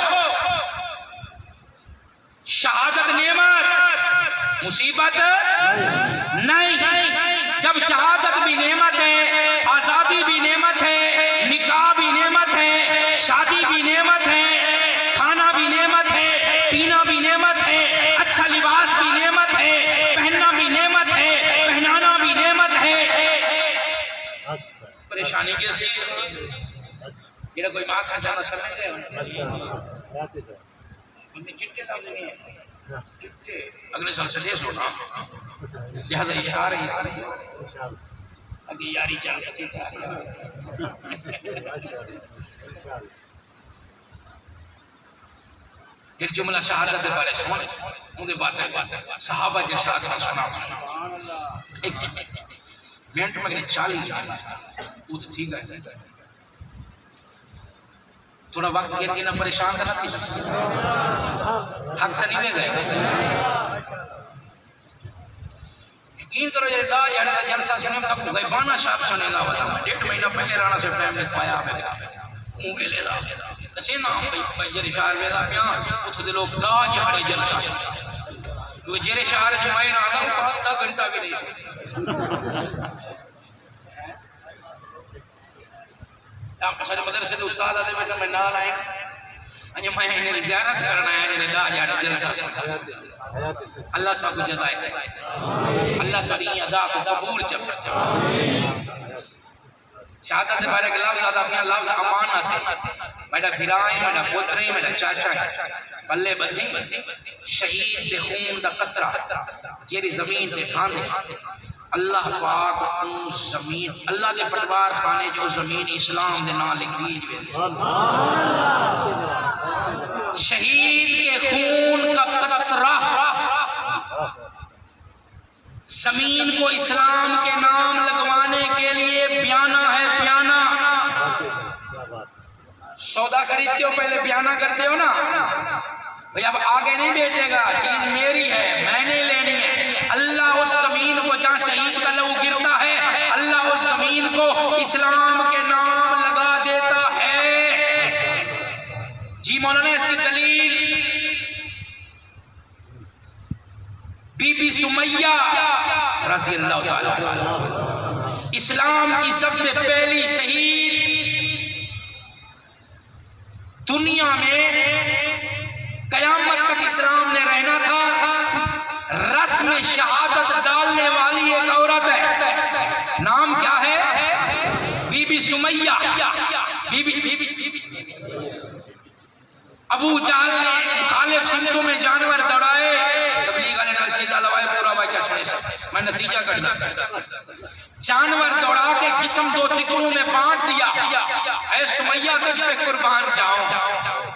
S2: شہادت نعمت مصیبت نہیں. جب شہادت بھی نعمت ہے، آزادی بھی نعمت ہے، نکاح بھی نعمت ہے، شادی بھی نعمت ہے، کھانا بھی نعمت ہے، پینا بھی نعمت ہے، اچھا لباس بھی نعمت ہے، پہننا بھی نعمت ہے، پہنانا بھی نعمت ہے. پریشانی کس چیز؟ میرا کوئی ماں کھا جانا سمجھتے ہیں چٹے لفظ نہیں ہے. چٹے اگلے سال سے لیس ہونا لہذا اشارہ ہی اگلی یاری چل سکتی تھا. ایک جملہ شہادت کے بارے سن مجھے باتیں صحابہ کے شہادت سنا ایک منٹ میں 40 وہ تو ٹھیک ہے. تھوڑا وقت گر کے نہ پریشان کرنا تھی تھک تو نہیں گئے. یقین کرو یہ لا یار جلسہ سنیں تک گئے بانا شاپ سنے لا والا 1.5 مہینہ پہلے رانا سے ٹائم لکھوایا میں منہ کے لے دا نسینا بھائی جری شہر میں دا پیا اتھ دے لوگ لا جہڑے جلسہ سن کیونکہ جری شہر جمعی رانا آدھا گھنٹہ بھی نہیں. سارے مدرسے دے استاد آتے بیٹھا میں نال آئیں انجھے میں انہیں زیارت کرنا ہے انہیں دا جاڑی جلسہ سن. اللہ تعالی کو جزائے دے، اللہ تعالی ادا کو قبول چف. شہادت سے بارے کے لفظ آتا اپنے لفظ امان آتے میڈا بھرائیں میڈا پوتریں میڈا چاچا ہے بلے بدیں شہید دے خون دا قطرہ جیری زمین دے کھانے اللہ پاک ان زمین اللہ دے پٹوار خانے جو زمین اسلام دے نام لکھیج بھی شہید کے خون کا قطرہ زمین کو اسلام کے نام لگوانے کے لیے بیانہ ہے. بیانہ سودا خریدتے ہو پہلے بیانہ کرتے ہو نا بھئی اب آگے نہیں بیچے گا چیز میری ہے میں نے لینی ہے. اللہ اس زمین کو جہاں شہید کا لہو گرتا ہے اللہ اس زمین کو اسلام کے نام لگا دیتا ہے. جی مولانا اس کی دلیل بی بی سمیہ رضی اللہ تعالی اسلام کی سب سے پہلی شہید دنیا میں قیامت تک اسلام نے رہنا تھا. رسم شہادت ڈالنے والی ایک عورت ہے نام کیا ہے؟ Bibi Sumayya. Bibi Abu Jahl نے مخالف سمتوں میں جانور دوڑائے تبلیغ علیہ نال چیزہ لوائے پورا واقعہ سنے سب میں نتیجہ کر دیا جانور دوڑا کے جسم 2 ٹکڑوں میں بانٹ دیا اے سمیہ تجھ پہ قربان جاؤں.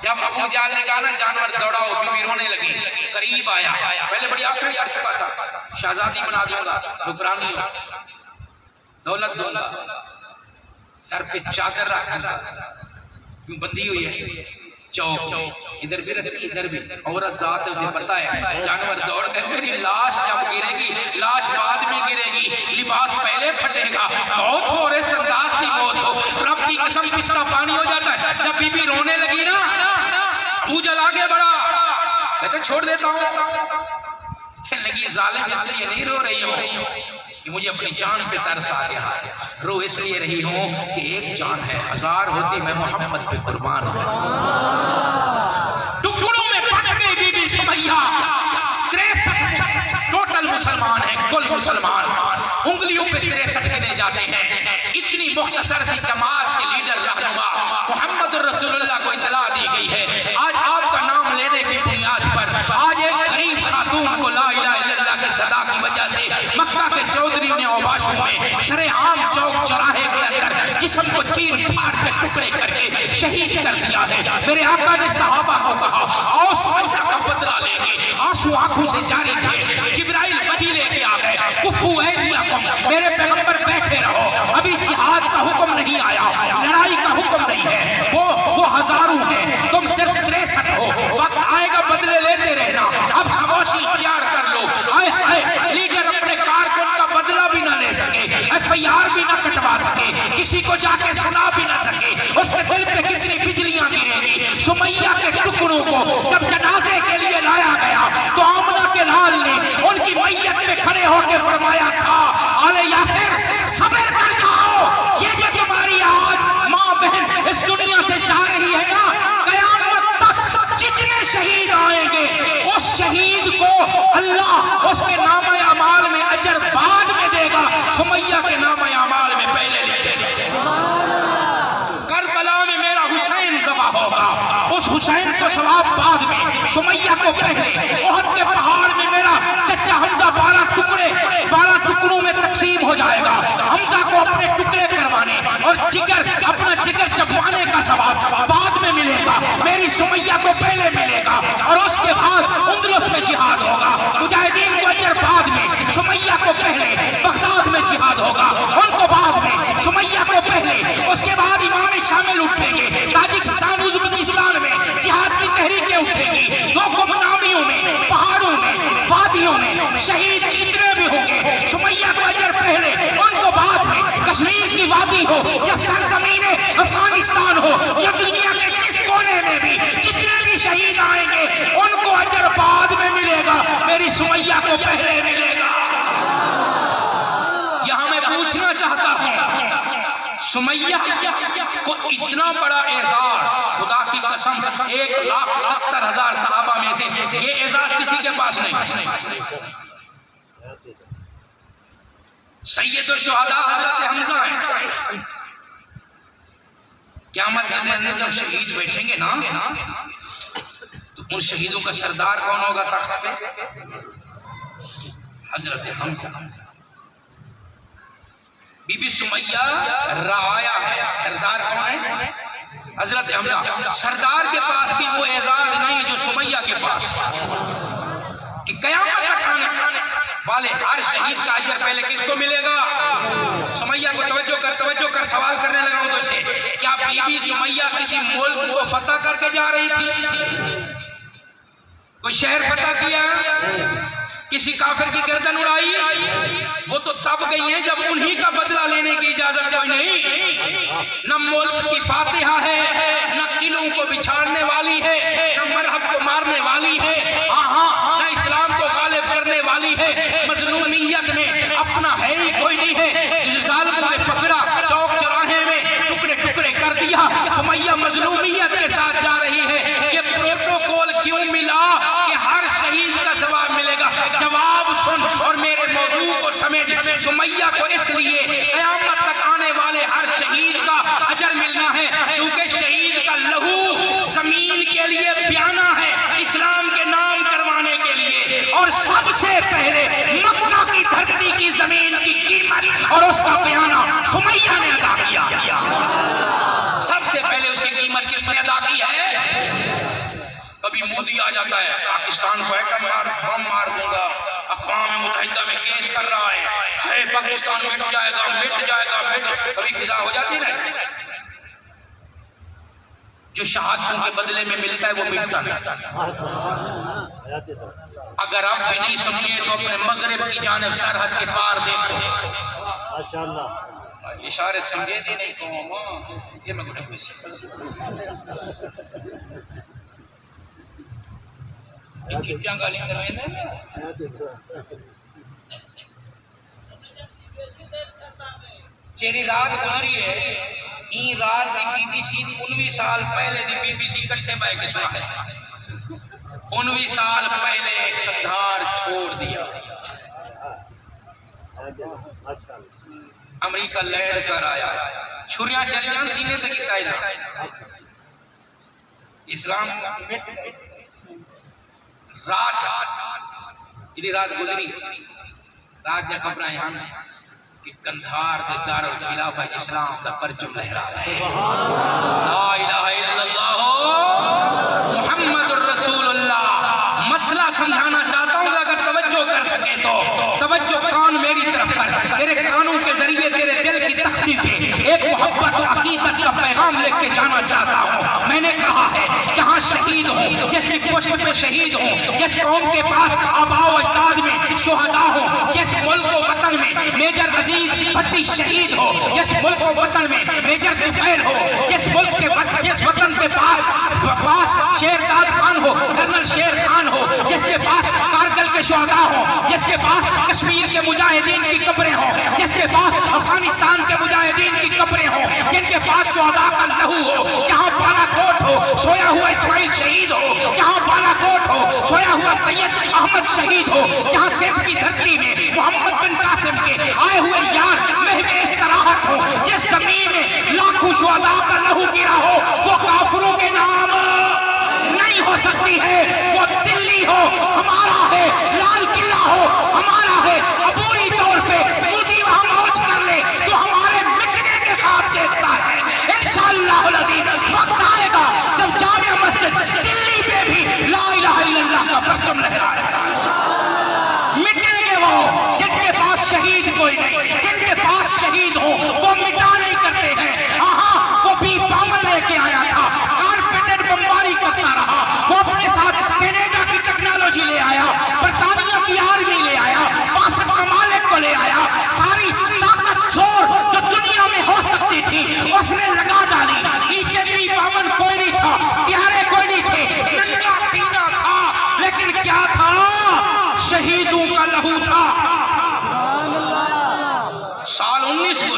S2: جب ابو جہل نے کہا نا جانور دوڑاؤ بی بی رونے لگی قریب آیا پہلے بڑی آخری کر چکا تھا شہزادی بنا دوں گا حکرانی دولت سر پہ چادر رکھنا بندی ہوئی ہے چوک ادھر بھی رسی ادھر بھی عورت ذات ہے اسے پتہ ہے جانور دوڑ گئے میری لاش جب گرے گی لاش بعد میں گرے گی لباس پہلے پھٹے گا موت ہو رہے سنداس کی موت ہو رب کی قسم پستا پانی ہو جاتا ہے. جب بی بی رونے لگی نا ابو جہل آگے بڑھا میں تو چھوڑ دیتا ہوں کہنے لگی ظالم اس لیے نہیں رو رہی ہوں کہ مجھے اپنی جان پہ ترس آ گیا رو اس لیے رہی ہوں کہ ایک جان ہے 1000 ہوتی میں محمد پہ قربان ہوں. ٹکڑوں میں پھٹ گئی بی بی سمیہ 63 ٹوٹل مسلمان ہیں کل مسلمان انگلیوں پہ 63 گنے جاتے ہیں. اتنی مختصر سی جماعت کے لیڈر رہنما محمد رسول اللہ کو اطلاع دی گئی ہے آج آپ کا نام لینے کی بنیاد پر آج ایک غریب خاتون کو لا الہ الا اللہ کی صدا کی وجہ سے مکہ کے چودھریوں نے اوباشوں میں شرعام چوک چوراہے کے اندر جسم کو کو چیر پھاڑ کے ٹکڑے کر کے شہید کر دیا ہے۔ میرے آقا نے صحابہ کو کہا آؤ سمجھا کا بدلہ لیں گے، آنسو آنکھوں سے جاری تھے، جبرائیل وحی لے کے آ گئے، کفو ایدیکم، میرے پیغمبر بیٹھے رہو، ابھی جہاد کا حکم نہیں آیا، لڑائی کا حکم نہیں ہے، وہ ہزاروں ہیں، تم صرف 63 ہو، وقت آئے گا بدلے لیتے رہنا، اب خاموشی اختیار کر لو۔ آئے لیڈر اپنے کارکن کا بدلہ بھی نہ لے سکے، FIR بھی نہ کٹوا سکے، کسی کو جا کے سنا بھی نہ سکے، اس کے دل پہ کتنی بجلیاں گریں گی۔ سمیہ کے ٹکڑوں کو جب جنازے کے لیے لایا گیا تو آمنہ کے لال نے ان کی میت میں کھڑے ہو کے فرمایا تھا آل یاسر صبر کر جاؤ، یہ جو تمہاری آج ماں بہن اس دنیا سے جا رہی ہے نا، قیامت تک جتنے شہید آئیں گے اس شہید کو اللہ اس کے نام اعمال میں اجر بعد میں دے گا، سمیہ کے نام اعمال میں پہلے لکھے گا۔ کربلا میں میرا حسین ذبح ہوگا، اس حسین کو ثواب بعد میں، سمیہ کو پہلے۔ احد کے پہاڑ میں میرا چچا حمزہ 12 ٹکڑوں میں تقسیم ہو جائے گا، حمزہ کو اپنے ٹکڑے کروانے اور اپنا جگر چبوانے کا ثواب بعد میں ملے گا، میری سمیہ کو پہلے ملے گا، اور اس کے بعد اندلس میں جہاد ہوگا، مجاہدین کو اجر بعد میں، سمیہ کو پہلے، بغداد میں جہاد ہوگا ان کو بعد میں، سمیہ کو پہلے، اس کے بعد امام شامل اٹھیں گے، تاجکستان ازبکستان میں جہاد کی تحریکیں اٹھیں گی، دو گمنامیوں میں، پہاڑوں میں، وادیوں میں شہید جتنے بھی ہوں گے، سمیہ کو اجر پہلے ان کو بعد میں، کشمیر کی وادی ہو یا سرزمین افغانستان ہو یا دنیا کے جس کونے میں بھی جتنے بھی شہید آئیں گے ان کو اجر بعد میں ملے گا، میری سمیہ کو پہلے ملے گا۔ یہاں میں پوچھنا چاہتا ہوں، سمیہ کو اتنا بڑا اعزاز، خدا کی قسم 1,70,000 صحابہ میں سے یہ اعزاز کسی کے پاس نہیں۔ سید الشہداء حضرت حمزہ ہیں، قیامت کے دن جب شہید بیٹھیں گے نا تو ان شہیدوں کا سردار کون ہوگا تخت پہ؟ حضرت حمزہ۔ بی بی سمیہ رعایا ہے، سردار کون ہے؟ حضرت حمزہ۔ سردار کے پاس بھی وہ اعزاز نہیں جو سمیہ کے پاس، کہ قیامت تک آنے والے ہر شہید کا اجر پہلے کس کو ملے گا؟ سمیہ کو توجہ کر سوال کرنے لگا ہوں تو سے، کیا بی بی سمیہ کسی ملک کو فتح کر کے جا رہی تھی؟ کوئی شہر فتح کیا؟ کسی کافر کی گردن اڑائی؟ وہ تو تب گئی ہیں جب انہی کا بدلہ لینے کی اجازت کوئی نہیں۔ نہ ملک کی فاتحہ ہے، نہ قلعوں کو بچھاڑنے والی ہے، نہ مرہب کو مارنے والی ہے، نہ اسلام کو غالب کرنے والی ہے۔ مظلومیت میں اپنا ہے ہی کوئی نہیں ہے، ظالموں نے پکڑا چوک چوراہے میں ٹکڑے ٹکڑے کر دیا، سمیہ مظلومیت کے ساتھ جا رہی ہے۔ یہ پروٹوکول کیوں ملا کہ ہر شہید کا ثواب ملے گا؟ جواب سن اور میرے موضوع کو سمجھ۔ سمیہ کو اس لیے قیامت تک آنے والے ہر شہید کا اجر ملنا ہے کیونکہ شہید کا لہو زمین کے لیے بیانہ ہے، اسلام کے نام کروانے کے لیے، اور سب سے پہلے مکہ کی دھرتی کی زمین کی قیمت اور اس کا بیانہ سمیہ نے ادا کیا۔ سب سے پہلے اس کی قیمت کس نے ادا کی ہے؟ کبھی مودی آ جاتا ہے، پاکستان کو ایٹم بم مار دوں گا، اقوام متحدہ میں کیس کر رہا ہے پاکستان مٹ جائے گا، کبھی فضا ہو جاتی ہے ایسے۔ جو شہادتوں کے بدلے میں ملتا ہے وہ مٹتا نہیں۔ اگر آپ بھی نہیں سمجھے تو اپنے مغرب کی جانب سرحد کے پار دیکھو، اشارت سمجھے تھے نہیں تو یہ میں گھٹے ہوئے سے گالیاں کرویں دے چیری رات گزری ہے، این رات دی بی بی سی 19 سال پہلے دی بی بی سی کٹھے بائے کے سنا ہے، 19 سال پہلے قندھار چھوڑ دیا، امریکہ لینڈ کر آیا، چھریاں چلیاں سینے تک کی قائدہ، اسلام رات جنہی رات گزری، رات جا خبریں یہاں میں کہ کندھار دے دار الخلافہ اسلام دا پرچم لہرا رہا ہے. لا الہ الا اللہ محمد الرسول اللہ. مسئلہ سمجھانا چاہتا ہوں اگر توجہ کر سکے تو توجہ کان میری طرف کر. تیرے کانوں کے ذریعے تیرے دل کی تختی پہ ایک محبت و عقیدت کا پیغام لے کے جانا چاہتا ہوں. میں نے کہا ہے جہاں شہید ہوں، جس کی پشت پہ شہید ہوں، جس قوم کے پاس آباء و اجداد میں شہداء ہوں، جس ملک و وطن میں میجر عزیز بھٹی شہید ہو، جس ملک و وطن میں میجر طفیل ہو، جس ملک کے جس وطن کے پاس شیر داد خان ہو، کرنل شیر خان ہو، جس کے پاس کارگل کے شہداء ہوں، جس کے پاس کشمیر کے مجاہدین کی قبریں ہوں، جس کے پاس افغانستان کے مجاہدین کی قبریں ہوں، جن کے پاس شہداء کا لہو ہو، جہاں بالا کوٹ ہو سویا ہوا اسماعیل شہید ہو، جہاں بالا کوٹ ہو سویا ہوا سید احمد شہید ہو، جہاں سیف کی دھرتی میں محمد بن قاسم کے آئے ہوئے یار محو استراحت ہو، جس زمین میں لاکھوں شہداء کا لہو گرا ہو، وہ کافروں کے نام نہیں ہو سکتی ہے. وہ دلی ہو ہمارا ہے، لال قلعہ ہو ہمارا ہے، عبوری طور پہ مودی وہاں موج کر لے تو ہمارے مٹنے کے خواب دیکھتا ہے. انشاءاللہ العظیم وقت آئے گا جب جامع مسجد دلی پہ بھی لا الہ الا اللہ کا پرچم لہرائے گا. مٹیں گے وہ جن کے پاس شہید کوئی نہیں، جن کے پاس شہید ہو وہ مٹا نہیں کرتے ہیں. ہاں وہ بھی بامن لے کے آیا تھا، کارپیٹڈ بمباری کرتا رہا، وہ اپنے ساتھ کینیڈا کی ٹیکنالوجی لے آیا، برطانیہ کی آرمی لے آیا، 62 ممالک کو لے آیا، ساری طاقت زور جو دنیا میں ہو سکتی تھی اس نے لگا ڈالی. نیچے بھی بامن کوئی نہیں تھا، پیارے کوئی نہیں تھے، ننگا سینہ تھا، لیکن کیا تھا؟ شہیدوں کا لہو تھا. سال 19 کو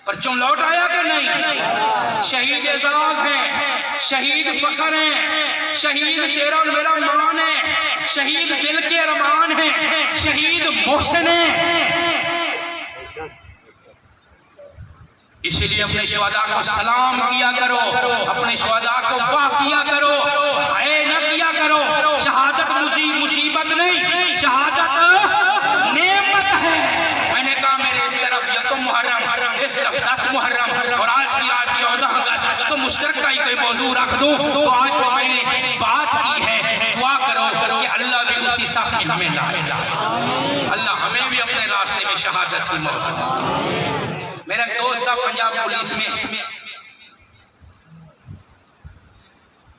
S2: پرچم لوٹ آیا کہ نہیں؟ شہید اعزاز ہیں، شہید فخر ہیں، شہید تیرا میرا مان ہے، شہید دل کے ارمان ہیں، شہید محسن ہیں. اس لیے اپنے شہداء کو سلام کیا کرو، اپنے شہداء کو واہ کیا کرو، ہائے نہ کیا کرو. شہادت مصیبت نہیں، شہادت نعمت ہے. میں نے کہا میرے اس طرف یکم محرم، اس طرف 10 محرم اور آج کی رات 14 اگست تو مشترکہ ہی کوئی موضوع رکھ دوں. تو آج جو میں نے بات کی ہے دعا کرو کہ اللہ بھی اسی صف میں ہمیں لائے، اللہ ہمیں بھی اپنے راستے میں شہادت کی موت نصیب. میرا دوست تھا پنجاب پولیس میں،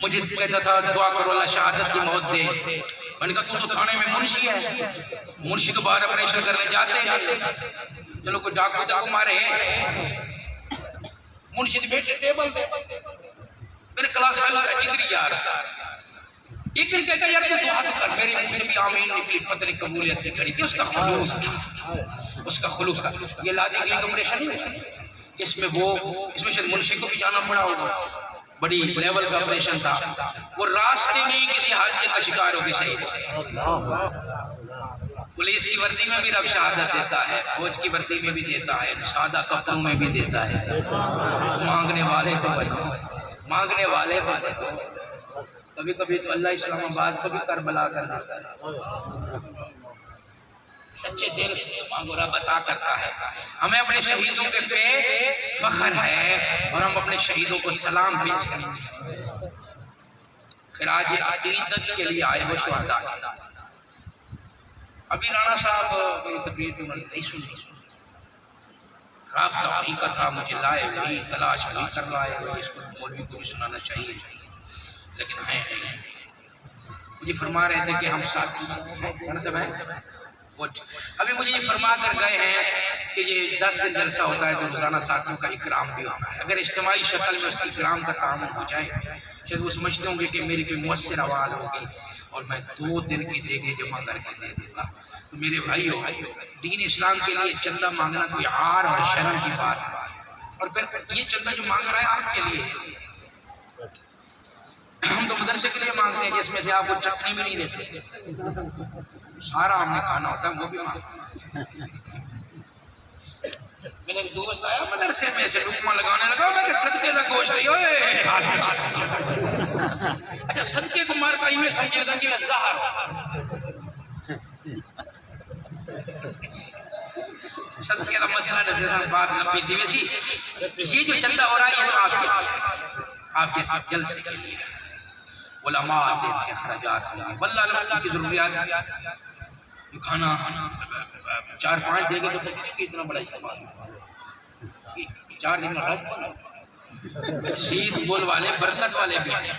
S2: مجھے کہتا تھا دعا کرو اللہ شہادت کی موت دے. میں نے کہا تو تھانے میں منشی ہے، منشی کو باہر آپریشن کرنے جاتے ہیں، چلو کوئی ڈاکو مارے، منشی بیٹھے ٹیبل پہ میرے کلاس فیلو کا جگری یار تھا. ایک دن کہتا یار تو دعا تو کر، میرے منہ سے بھی آمین نکلی، پتہ نہیں قبولیت کی گھڑی تھی. اس کا خلوص تھا، اس کا خلوص تھا. یہ لادی کی آپریشن اس میں شاید منشی کو بھی جانا پڑا ہوگا، بڑی لیول کا آپریشن تھا. وہ راستے میں کسی حادثے کا شکار ہو کے شہید. پولیس کی ورزی میں بھی رب شہادت دیتا ہے، فوج کی ورزی میں بھی دیتا ہے، سادہ کپڑوں میں بھی دیتا ہے. مانگنے والے تو بنو، مانگنے والے تو بنو. کبھی کبھی تو اللہ اسلام آباد کو بھی کربلا کر دیتا ہے. سچے دل سے مانگو رب عطا کرتا ہے. ہمیں اپنے شہیدوں کے پہ فخر ہے اور ہم اپنے شہیدوں کو سلام پیش کریں. خراج عقیدت کے لیے آئے ہو شہداء کے. ابھی رانا صاحب میری تقریر تو نہیں سنی، رابطہ وہی کا تھا، مجھے لائے وہی، تلاش وہی کر لائے وہی. اس کو مولوی کو بھی سنانا چاہیے، لیکن ہیں مجھے فرما رہے تھے کہ ہم ساتھ ہیں. ابھی مجھے یہ فرما کر گئے ہیں کہ یہ 10 دن جلسہ ہوتا ہے تو روزانہ ساتھیوں کا اکرام بھی ہوتا ہے. اگر اجتماعی شکل میں اس کی اکرام کا تعامل ہو جائے، شاید وہ سمجھتے ہوں گے کہ میری کوئی مؤثر آواز ہوگی اور میں 2 دن کی جگہ جمع کر کے دے دوں گا. تو میرے بھائیو، دین اسلام کے لیے چندہ مانگنا کوئی عار اور شرم کی بات ہے. اور پھر یہ چندہ جو مانگ رہا ہے آپ کے لیے، ہم تو مدرسے کے لیے مانگتے ہیں جس میں سے آپ کو چٹنی بھی نہیں دیتے، سارا ہم نے کھانا ہوتا ہے وہ بھی مانگتے ہیں. میرے ایک دوست آیا مدرسے میں سے لقمہ لگانے لگا، میں کہ صدقے کا گوشت نہیں ہوئے. اچھا صدقے کو مار کئی میں سمجھے گا کہ زہر صدقے کا مسئلہ نظر بات لمبی تھی ویسی یہ جو چندہ ہو رہا ہے یہ تو آپ کے ساتھ جل سے کیجئے علماء آتے ہیں اخراجات ہوں گے واللہ اللہ کی ضروریات جو کھانا 4-5 دے گے تو اتنا بڑا استعمال 4 دن میں حج بنا شید بول والے برکت والے بھی ہیں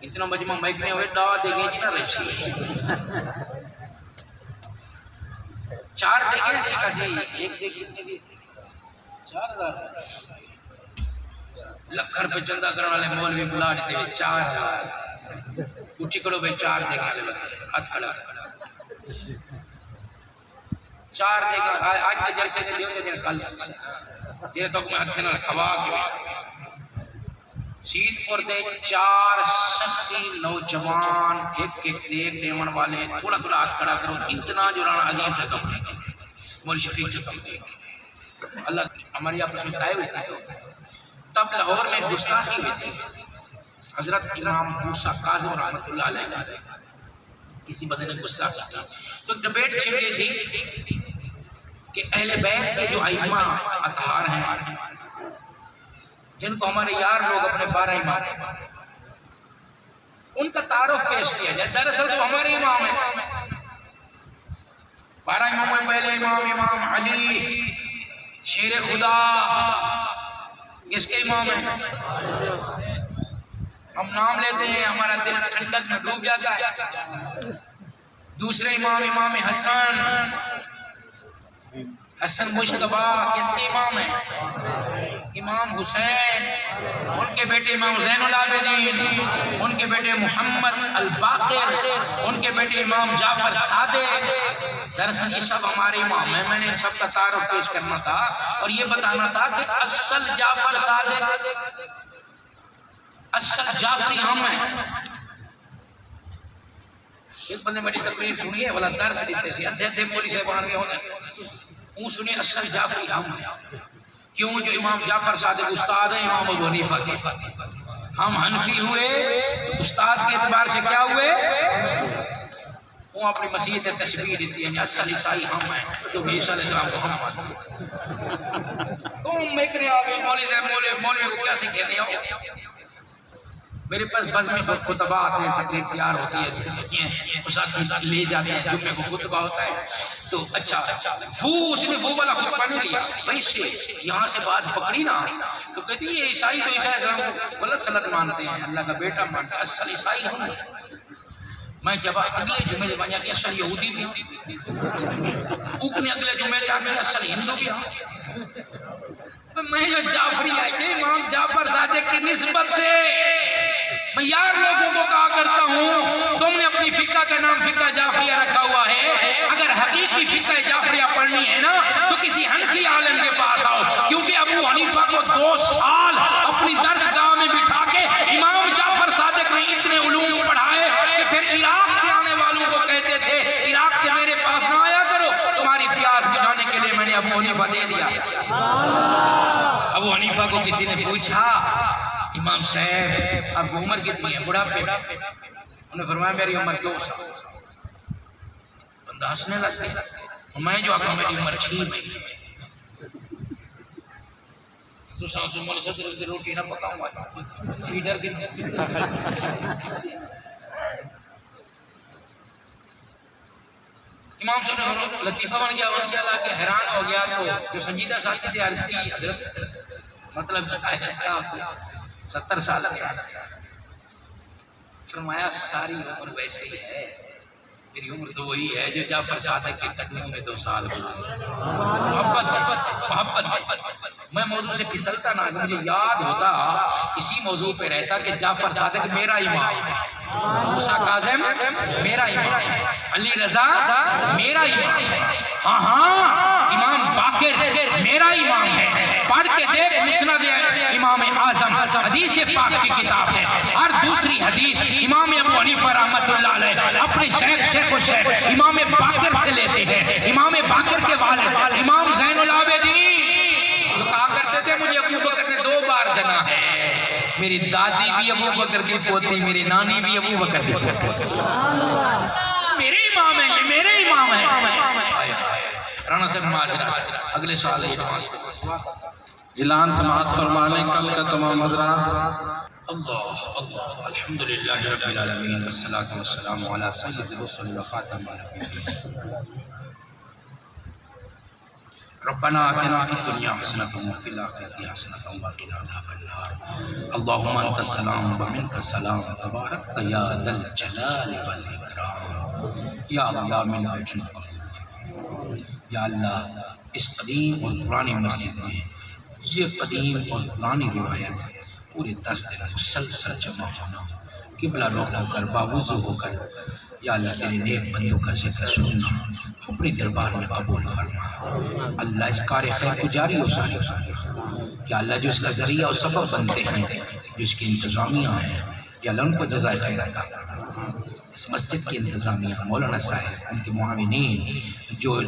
S2: اتنا مجمع مہکنے ہوئے ڈا دے گے جنا رشی 4 دے گے اچھی خاصی 1 دے گے 4000 لکھر پہ چندہ کرنے والے مولوی بلا دیتے ہوئے 4000 اچھی کرو بھائی 4 دے گے لگے ہاتھ کھڑا 4 دے گا آج کے جلسے کے لیے تو کل یہ تو میں ہاتھ نہ کھوا کے شید پور دے 4 سختی نوجوان ایک دیکھ دیون والے تھوڑا ہاتھ کھڑا کرو اتنا جو رانا عظیم سے کم نہیں گئے مولی شفیق سے کم دیکھ اللہ ہماری آپس میں طائے ہوئی تھی تب لاہور میں گستاخی ہوئی تھی حضرت امام موسیٰ کاظم رحمت اللہ علیہ کسی بندے نے گستاخی کی تو ڈبیٹ چھڑ گئی تھی کہ اہل بیت کے جو ائمہ اطہار ہیں جن کو ہمارے یار لوگ اپنے 12 امام ہیں ان کا تعارف پیش کیا جائے دراصل تو ہمارے امام ہیں 12 اماموں میں پہلے امام علی شیر خدا کس کے امام ہیں ہم نام لیتے ہیں ہمارا دل ٹھنڈک میں ڈوب جاتا ہے دوسرے امام حسن مشتبہ کس کے امام ہیں امام حسین ان کے بیٹے امام زین العابدین ان کے بیٹے محمد الباقر ان کے بیٹے امام جعفر صادق دراصل یہ سب ہمارے امام ہیں میں نے ان سب کا تعارف پیش کرنا تھا اور یہ بتانا تھا کہ اصل جعفر صادق اصل جعفری ہم ہیں ایک بندے میری تقریر سنیے والا درس دیتے سے ادھے ادھے پولیس سے باہر گئے ہونے اون سنیے اصل جعفری ہم ہیں کیوں جو امام جعفر صادق استاد ہیں امام ابو حنیفہ کے ہم حنفی ہوئے تو استاد کے اعتبار سے کیا ہوئے وہ اپنی مسیحیت تشبیہ دیتی ہیں اصل عیسائی ہم ہیں تو عیسیٰ علیہ السلام کو ہم مانتے ہیں قوم میکنے آگے مولوی کو کیا سکھیتے ہو میرے پاس بزم میں خطبہ آتے ہیں تقریر تیار ہوتی ہے اس ساتھ لے جاتے ہیں جمعے کو خطبہ ہوتا ہے تو اچھا اس نے وہ والا خطبہ نہیں لیا بھائی سے یہاں سے بات پکڑی نا تو کہتی ہے یہ عیسائی تو عیسائی اسلام کو غلط سلط مانتے ہیں اللہ کا بیٹا مانتے ہیں اصل عیسائی ہم میں جب اگلے جمعے بنیا کہ اصل یہودی بھی اوپنے اگلے جمعے جا کے اصل ہندو بھی میں جو جعفری آئی تھے امام جعفر صادق کی نسبت سے میں یار لوگوں کو کہا کرتا ہوں تم نے اپنی فقہ کا نام فقہ جعفریہ رکھا ہوا ہے اگر حقیقی فقہ جعفریہ پڑھنی ہے نا تو کسی حنفی عالم کے پاس آؤ کیونکہ ابو حنیفہ کو 2 سال اپنی درس گاہ میں بٹھا کے امام جعفر صادق نے اتنے علوم پڑھائے کہ پھر عراق سے آنے والوں کو کہتے تھے عراق سے میرے پاس نہ آیا کرو تمہاری پیاس بجھانے کے لیے میں نے ابو حنیفہ دے دیا ابو حنیفہ کو کسی نے پوچھا امام صاحب آپ عمر کتنی ہے بڑھاپے انہوں نے فرمایا میری عمر 2 سال بندہ ہنسنے لگ گیا میں جو آقا میری عمر 6 تو سانس عمر صدر کی روٹی نہ پکاؤں گا فیڈر کی امام صاحب نے لطیفہ بن گیا اللہ کے حیران ہو گیا تو جو سنجیدہ ساتھی تھے عرض کی حضرت مطلب اس کا 70 سال ہے فرمایا ساری عمر ویسے ہی ہے میری عمر تو وہی ہے جو جعفر صادق کے قدموں میں 2 سال محبت میں موضوع سے پھسلتا نہ مجھے یاد ہوتا اسی موضوع پہ رہتا کہ جعفر صادق میرا امام ہے موسیٰ کاظم میرا امام ہے علی رضا میرا امام ہے ہاں امام باقر میرا امام ہے پڑھ کے دیکھ مسند امام اعظم حدیث پاک کی کتاب ہے ہر دوسری حدیث امام ابو حنیفہ رحمت اللہ علیہ اپنے شیخ و شیخ امام باقر سے لیتے ہیں امام باقر کے والد امام زین العابدین جو کہا کرتے تھے مجھے ابو بکر نے 2 بار جنا ہے میری دادی بھی ابو بکر کی پوتی میری نانی بھی ابو بکر کی پوتی میرے امام ہیں یہ میرے امام ہیں رانا صاحب معذرت، اگلے سال یہ نماز
S3: اعلان سماعت فرما لیں کل کا تمام حضرات۔
S2: اللہ اللہ الحمدللہ رب العالمین والصلاة والسلام علی سید الرسل وخاتم النبیین۔ ربنا آتنا فی الدنیا حسنۃ وفی الآخرۃ حسنۃ وقنا عذاب النار۔ اللہم انت السلام ومنک السلام تبارک یا ذا الجلال والاکرام۔ یا اللہ من اجل قبول، یا اللہ اس قدیم اور پرانی مسجد میں یہ قدیم اور پرانی روایت پورے 10 دن مسلسل جمع ہونا، قبلہ رخ ہو کر باوضو ہو کر یا اللہ تیرے نیک بندوں کا ذکر سننا اپنے دربار میں قبول فرما۔ اللہ اس کار خیر کو جاری و ساری یا اللہ جو اس کا ذریعہ اور سبب بنتے ہیں، جو اس کی انتظامیہ ہیں، یا اللہ ان کو جزائے خیر عطا فرما۔ اس مسجد کی انتظامیہ مولانا صاحب، ان کے معاونین جو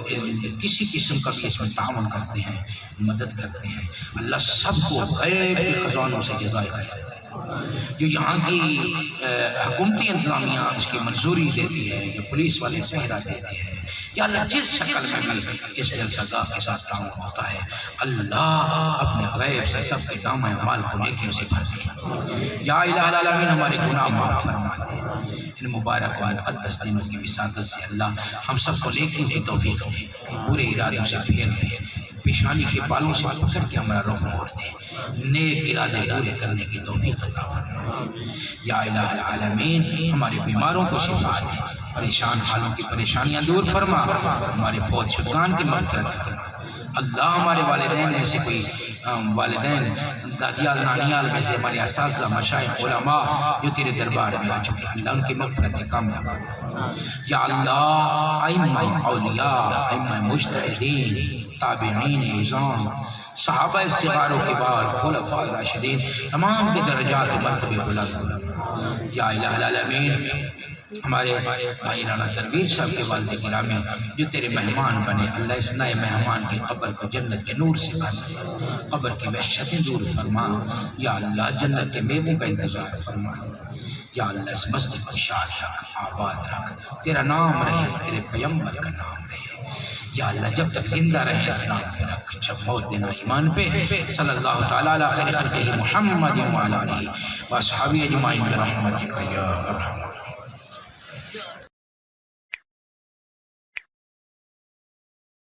S2: کسی قسم کا بھی اس میں تعاون کرتے ہیں، مدد کرتے ہیں، اللہ سب کو غیب کے خزانوں سے جزائے خیر عطا۔ جو یہاں کی حکومتی انتظامیہ اس کی منظوری دیتی ہے، یا پولیس والے پہرا دیتے ہیں، یا اللہ جس شکل میں بھی اس جلسہ گاہ کے ساتھ تعاون ہوتا ہے، اللہ اپنے غیب سے سب کے دام اعمال کو نیکیوں سے بھر دے۔ یا الہ العالمین ہمارے گناہ معاف فرما دے۔ ان مبارک و مقدس دنوں کی وساطت سے اللہ ہم سب کو نیکیوں کی توفیق دے، برے ارادوں سے پھیر دے، پیشانی کے بالوں سے پکڑ کے ہمارا رخ موڑ دے، نیک ارادے پورے کرنے کی توفیق عطا فرما۔ یا الہ العالمین ہمارے بیماروں کو شفا دے، پریشان حالوں کی پریشانیاں دور فرما، ہمارے فوت شدگان کی مغفرت فرما۔ اللہ ہمارے والدین میں سے کوئی والدین دادیال نانیال میں سے ہمارے اساتذہ مشائخ علماء جو تیرے دربار میں آ چکے، اللہ ان کی مغفرت کامل فرما۔ یا اللہ ائمہ اولیاء، ائمہ مجتہدین، تابعین اعظام، صحابہ صغار و کبار، خلفاء راشدین، تمام کے درجات و مرتبے بلند فرما۔ یا الہ العالمین ہمارے بھائی رانا تنویر صاحب کے والد گرامی جو تیرے مہمان بنے، اللہ اس نئے مہمان کی قبر کو جنت کے نور سے بھر دے، قبر کی وحشتیں دور فرما۔ یا اللہ جنت کے میووں کا انتظار فرما۔ یا اللہ اس مسجد کو شاد رکھ، آباد رکھ، تیرا نام رہے، تیرے پیغمبر کا نام رہے۔ یا اللہ جب تک زندہ رہے اسلام پہ رکھ، جب موت دینا ایمان پہ۔ صلی اللہ تعالیٰ علی خیر خلقہ محمد وعلی آلہ واصحابہ اجمعین برحمتک یا ارحم